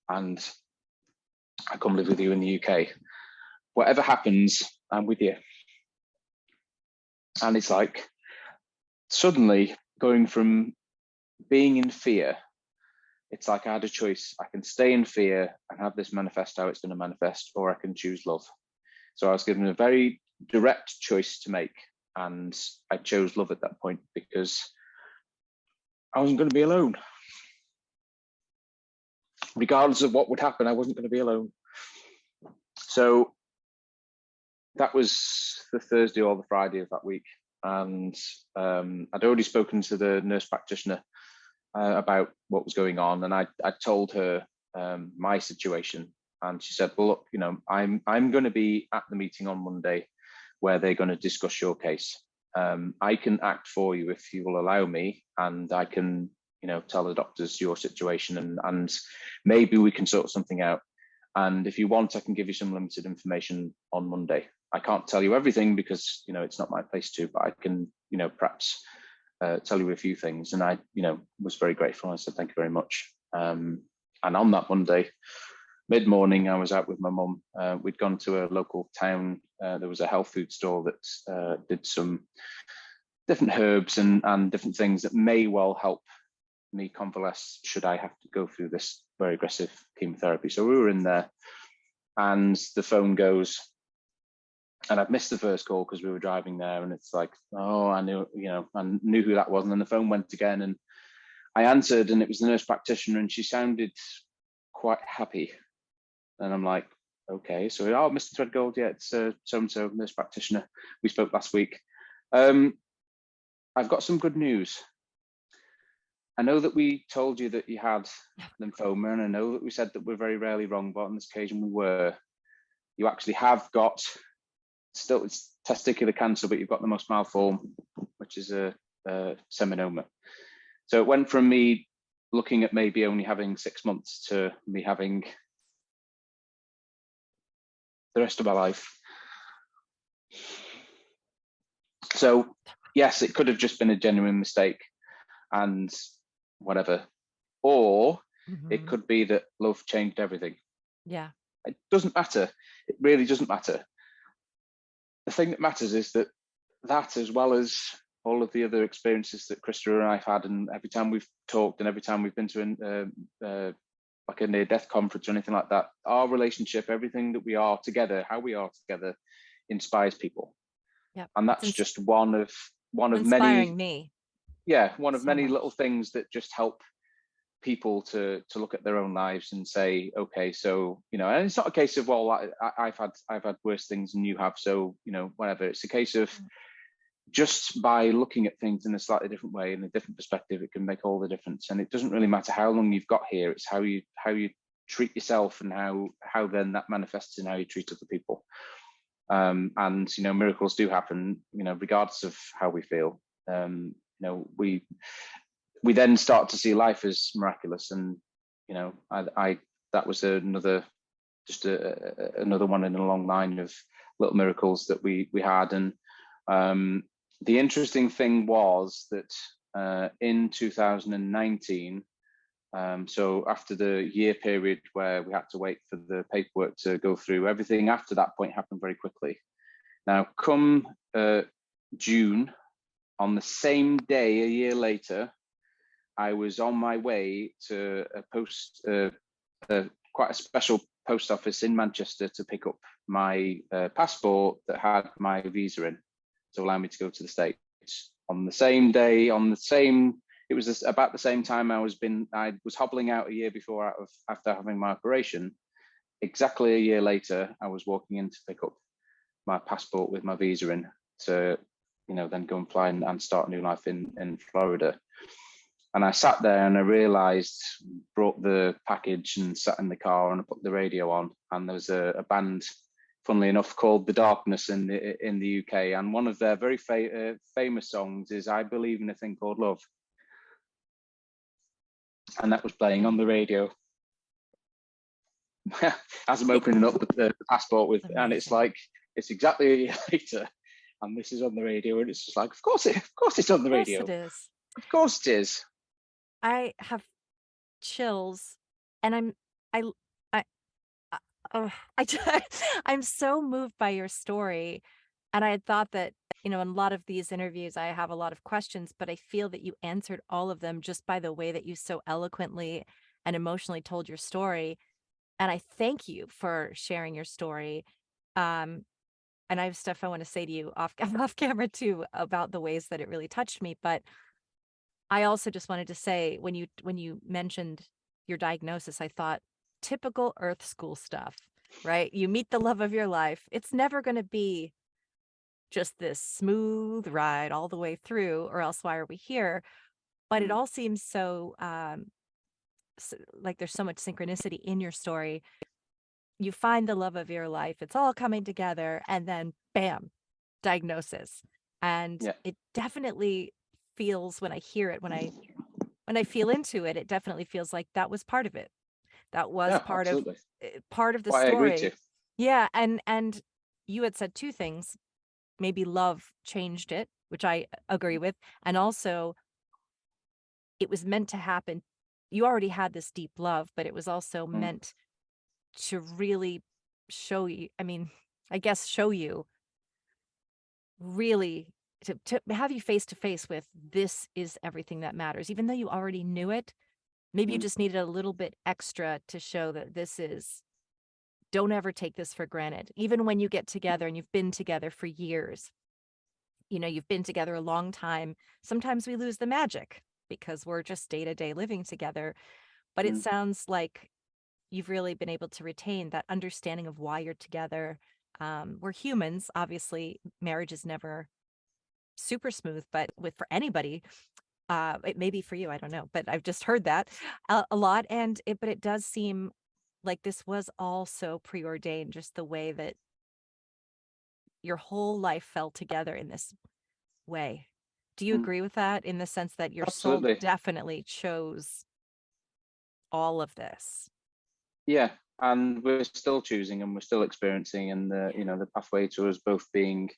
and I come live with you in the UK. Whatever happens, I'm with you." And it's like, suddenly going from being in fear, it's like I had a choice. I can stay in fear and have this manifest how it's going to manifest, or I can choose love. So I was given a very direct choice to make, and I chose love at that point because I wasn't going to be alone. Regardless of what would happen, I wasn't going to be alone. So that was the Thursday or the Friday of that week. And I'd already spoken to the nurse practitioner about what was going on, and I told her my situation, and she said, "Well, look, I'm going to be at the meeting on Monday where they're going to discuss your case. I can act for you if you will allow me, and I can tell the doctors your situation, and maybe we can sort something out. And if you want, I can give you some limited information on Monday. I can't tell you everything because it's not my place to, but I can perhaps tell you a few things." And I was very grateful. I said, "Thank you very much." And on that Monday mid-morning, I was out with my mum. We'd gone to a local town. There was a health food store that did some different herbs and different things that may well help me convalesce should I have to go through this very aggressive chemotherapy. So we were in there, and the phone goes, and I've missed the first call because we were driving there, and it's like, oh, I knew who that was. And then the phone went again, and I answered, and it was the nurse practitioner, and she sounded quite happy. And I'm like, okay, so, "Oh, Mr. Threadgold, yeah, it's so-and-so nurse practitioner. We spoke last week. I've got some good news. I know that we told you that you had lymphoma, and I know that we said that we're very rarely wrong, but on this occasion we were. You actually have got, still it's testicular cancer, but you've got the most mild form, which is a seminoma." So it went from me looking at maybe only having 6 months to me having the rest of my life. So yes, it could have just been a genuine mistake and whatever, or it could be that love changed everything. Yeah. It doesn't matter. It really doesn't matter. The thing that matters is that as well as all of the other experiences that Krista and I've had, and every time we've talked and every time we've been to like a near-death conference or anything like that, our relationship, everything that we are together, how we are together, inspires people. Yep. And that's just one of inspiring many, me. yeah, one of So many much. little things that just help people to look at their own lives and say, okay, so, you know, and it's not a case of, well, I've had worse things than you have, so, you know, whatever. It's a case of just by looking at things in a slightly different way, in a different perspective, it can make all the difference. And it doesn't really matter how long you've got here. It's how you treat yourself, and how then that manifests in how you treat other people. And, you know, miracles do happen, you know, regardless of how we feel. You know, we then start to see life as miraculous. And, you know, I that was another one in a long line of little miracles that we had. And the interesting thing was that in 2019, so after the year period where we had to wait for the paperwork to go through, everything after that point happened very quickly. Now, come June, on the same day, a year later, I was on my way to quite a special post office in Manchester to pick up my passport that had my visa in, to allow me to go to the States. On the same day, it was about the same time I was hobbling out a year before after having my operation. Exactly a year later, I was walking in to pick up my passport with my visa in, to, you know, then go and fly and start a new life in Florida. And I sat there and I realized, brought the package and sat in the car and I put the radio on, and there was a band, funnily enough, called The Darkness in the UK, and one of their very famous songs is "I Believe in a Thing Called Love," and that was playing on the radio as I'm opening up the passport with, Amazing. and it's exactly a year later, and this is on the radio, and it's just like, of course it's on the radio. Of course it is. Of course it is. I have chills, and I'm so moved by your story. And I had thought that, you know, in a lot of these interviews, I have a lot of questions, but I feel that you answered all of them just by the way that you so eloquently and emotionally told your story. And I thank you for sharing your story. And I have stuff I want to say to you off off camera too about the ways that it really touched me. But I also just wanted to say, when you mentioned your diagnosis, I thought typical Earth school stuff, right? You meet the love of your life. It's never going to be just this smooth ride all the way through, or else why are we here? But it all seems so like there's so much synchronicity in your story. You find the love of your life, it's all coming together, and then bam, diagnosis. And Yeah. it definitely feels, when I hear it, when I feel into it, it definitely feels like that was part of it. That was Yeah, absolutely. part of the Well, I agree to story. Yeah, and you had said two things. Maybe love changed it, which I agree with, and also it was meant to happen. You already had this deep love, but it was also meant to really show you, I mean, I guess show you, really, to have you face to face with, this is everything that matters. Even though you already knew it, maybe you just needed a little bit extra to show that this is, don't ever take this for granted. Even when you get together and you've been together for years, you know, you've been together a long time, sometimes we lose the magic because we're just day-to-day living together. But it sounds like you've really been able to retain that understanding of why you're together. We're humans, obviously. Marriage is never super smooth, but for anybody, it may be for you, I don't know, but I've just heard that a lot. But it does seem like this was all so preordained, just the way that your whole life fell together in this way. Do you agree with that, in the sense that your soul Absolutely. definitely chose all of this? Yeah, and we're still choosing and we're still experiencing, and the pathway to us both being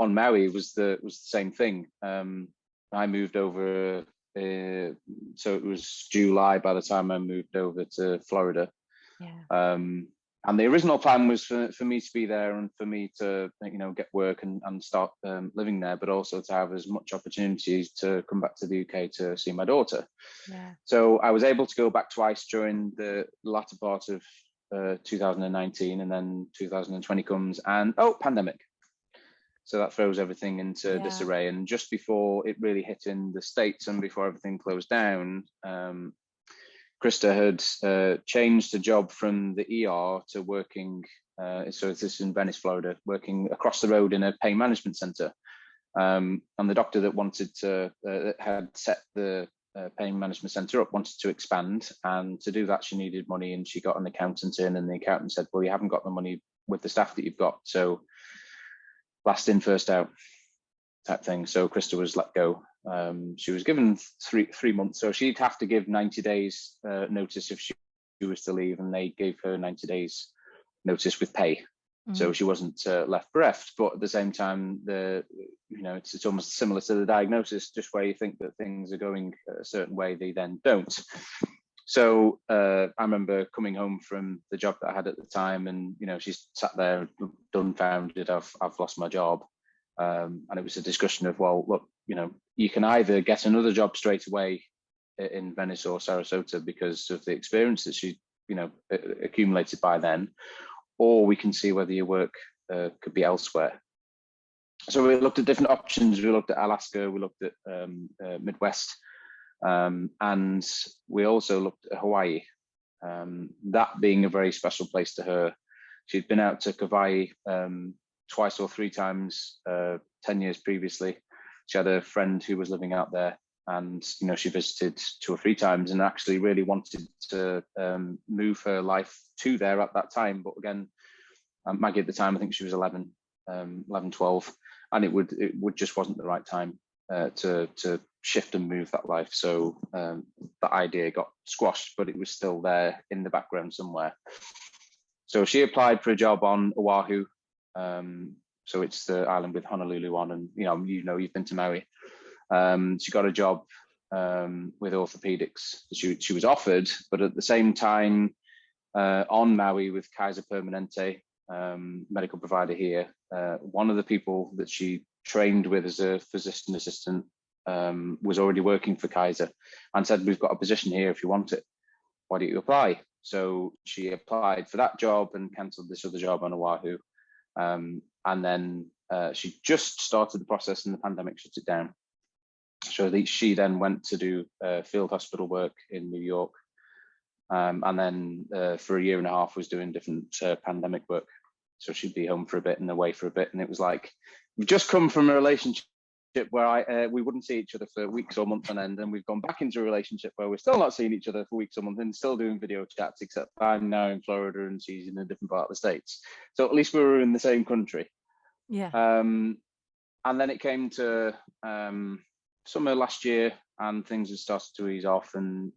on Maui was the same thing. I moved over, so it was July by the time I moved over to Florida. Yeah. And the original plan was for me to be there and for me to, get work and start living there, but also to have as much opportunities to come back to the UK to see my daughter. Yeah. So I was able to go back twice during the latter part of 2019, and then 2020 comes and pandemic. So that throws everything into disarray. And just before it really hit in the States and before everything closed down, Krista had changed a job from the ER to working, so this is in Venice, Florida, working across the road in a pain management center. And the doctor that wanted to, that had set the pain management center up wanted to expand. And to do that, she needed money, and she got an accountant in, and the accountant said, well, you haven't got the money with the staff that you've got. So last in, first out type thing. So Krista was let go. She was given three months, so she'd have to give 90 days notice if she was to leave, and they gave her 90 days notice with pay. So she wasn't left bereft. But at the same time, it's almost similar to the diagnosis, just where you think that things are going a certain way, they then don't. So I remember coming home from the job that I had at the time, and she sat there dumbfounded. I've lost my job. And it was a discussion of, well, look, you can either get another job straight away in Venice or Sarasota because of the experience that she, accumulated by then, or we can see whether your work could be elsewhere. So we looked at different options. We looked at Alaska, we looked at Midwest, and we also looked at Hawaii. That being a very special place to her. She'd been out to Kauai twice or three times 10 years previously. She had a friend who was living out there, and she visited 2 or 3 times and actually really wanted to move her life to there at that time. But again, Maggie at the time, I think she was 11, 12, and it would just wasn't the right time to shift and move that life. So that idea got squashed, but it was still there in the background somewhere. So she applied for a job on Oahu. So it's the island with Honolulu on, and you've been to Maui. She got a job with orthopedics. She was offered, but at the same time on Maui with Kaiser Permanente, medical provider here, one of the people that she trained with as a physician assistant was already working for Kaiser and said, we've got a position here if you want it. Why don't you apply? So she applied for that job and cancelled this other job on Oahu. And then she just started the process and the pandemic shut it down. So she then went to do field hospital work in New York. And then for 1.5 years was doing different pandemic work. So she'd be home for a bit and away for a bit. And it was like, we've just come from a relationship where we wouldn't see each other for weeks or months on end. And we've gone back into a relationship where we're still not seeing each other for weeks or months and still doing video chats, except I'm now in Florida and she's in a different part of the States. So at least we were in the same country. Yeah. And then it came to summer last year and things had started to ease off, and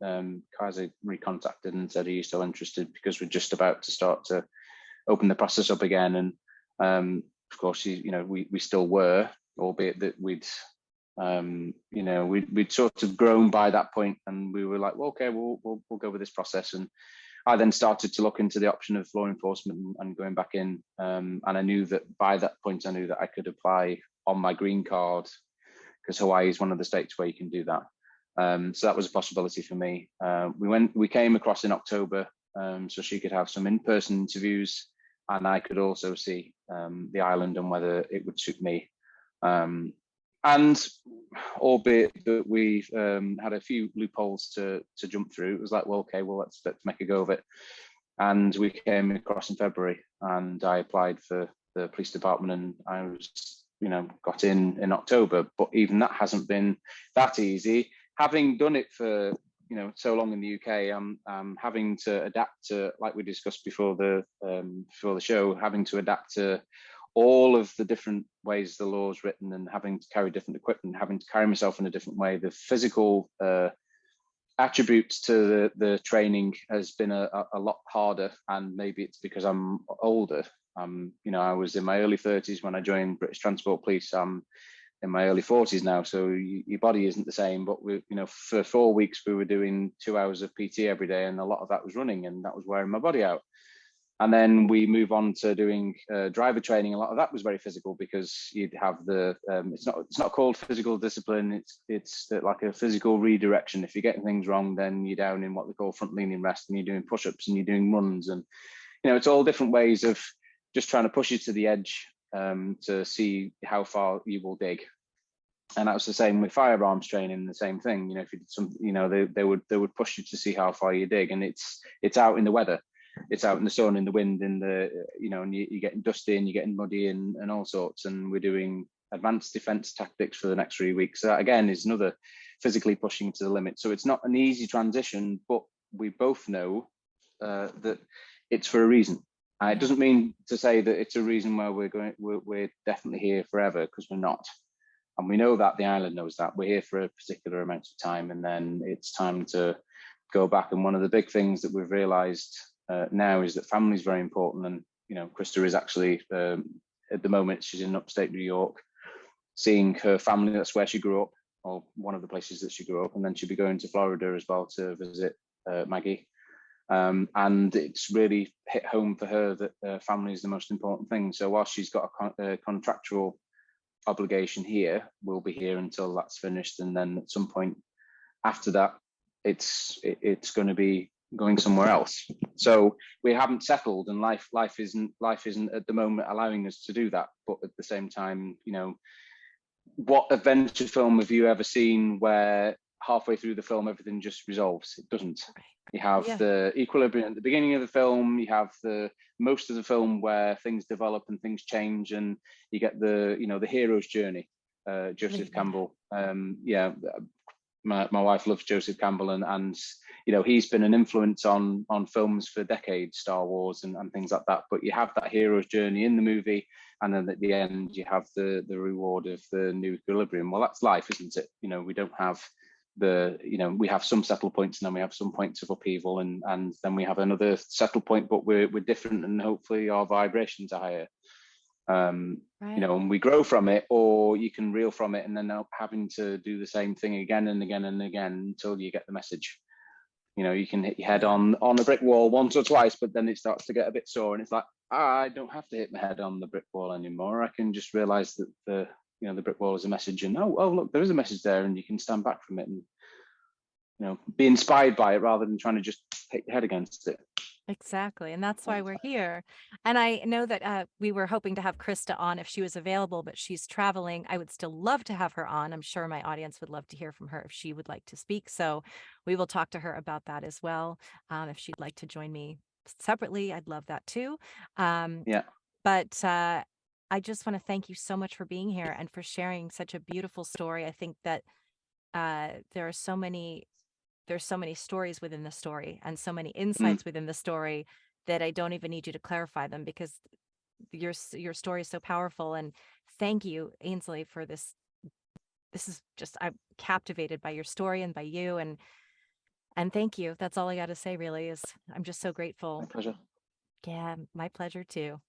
Kaiser recontacted and said, are you still interested? Because we're just about to start to open the process up again. And of course, we still were, albeit that we'd sort of grown by that point, and we were like, well, okay, we'll go with this process. And I then started to look into the option of law enforcement and going back in. And I knew that by that point, I knew that I could apply on my green card, because Hawaii is one of the states where you can do that. So that was a possibility for me. We came across in October, so she could have some in-person interviews, and I could also see the island and whether it would suit me. And albeit that we had a few loopholes to jump through, it was like, well, okay, well, let's make a go of it. And we came across in February, and I applied for the police department, and I was, got in October. But even that hasn't been that easy. Having done it for so long in the UK, I'm having to adapt to, like we discussed before the show, having to adapt to all of the different ways the law is written, and having to carry different equipment, having to carry myself in a different way. The physical attributes to the training has been a lot harder, and maybe it's because I'm older. I was in my early 30s when I joined British Transport Police. I'm in my early 40s now, so your body isn't the same. But for 4 weeks we were doing 2 hours of PT every day, and a lot of that was running, and that was wearing my body out. And then we move on to doing driver training. A lot of that was very physical because you'd have the it's not called physical discipline. It's like a physical redirection. If you're getting things wrong, then you're down in what they call front leaning rest, and you're doing push-ups and you're doing runs, and it's all different ways of just trying to push you to the edge to see how far you will dig. And that was the same with firearms training. The same thing. If you did something, they would push you to see how far you dig, and it's out in the weather. It's out in the sun, in the wind, in the and you're getting dusty and you're getting muddy and all sorts. And we're doing advanced defense tactics for the next 3 weeks. So that again is another physically pushing to the limit. So it's not an easy transition, but we both know that it's for a reason. It doesn't mean to say that it's a reason where we're definitely here forever, because we're not. And we know that, the island knows that. We're here for a particular amount of time, and then it's time to go back. And one of the big things that we've realized now is that family is very important. And Krista is actually at the moment, she's in upstate New York, seeing her family. That's where she grew up, or one of the places that she grew up. And then she'll be going to Florida as well to visit Maggie. And it's really hit home for her that family is the most important thing. So while she's got a contractual obligation here, we'll be here until that's finished. And then at some point after that, it's going to be going somewhere else. So we haven't settled, and life isn't at the moment allowing us to do that. But at the same time, what adventure film have you ever seen where halfway through the film everything just resolves? It doesn't. You have the equilibrium at the beginning of the film, you have the most of the film where things develop and things change, and you get the hero's journey. Joseph Campbell, my wife loves Joseph Campbell, and he's been an influence on films for decades, Star Wars and things like that. But you have that hero's journey in the movie, and then at the end you have the reward of the new equilibrium. Well, that's life, isn't it? We don't have we have some settle points, and then we have some points of upheaval, and then we have another settle point, but we're different, and hopefully our vibrations are higher. And we grow from it, or you can reel from it and then having to do the same thing again and again and again until you get the message. You can hit your head on a brick wall once or twice, but then it starts to get a bit sore, and it's like, I don't have to hit my head on the brick wall anymore. I can just realize that the brick wall is a message, and oh look, there is a message there, and you can stand back from it and be inspired by it rather than trying to just hit your head against it. Exactly. And that's why we're here. And I know that we were hoping to have Krista on if she was available, but she's traveling. I would still love to have her on. I'm sure my audience would love to hear from her if she would like to speak. So we will talk to her about that as well. If she'd like to join me separately, I'd love that too. But I just want to thank you so much for being here and for sharing such a beautiful story. I think that there's so many stories within the story, and so many insights within the story, that I don't even need you to clarify them, because your story is so powerful. And thank you, Ainsley, for this. This is just, I'm captivated by your story and by you, and thank you. That's all I got to say, really, is I'm just so grateful. My pleasure. Yeah, my pleasure too.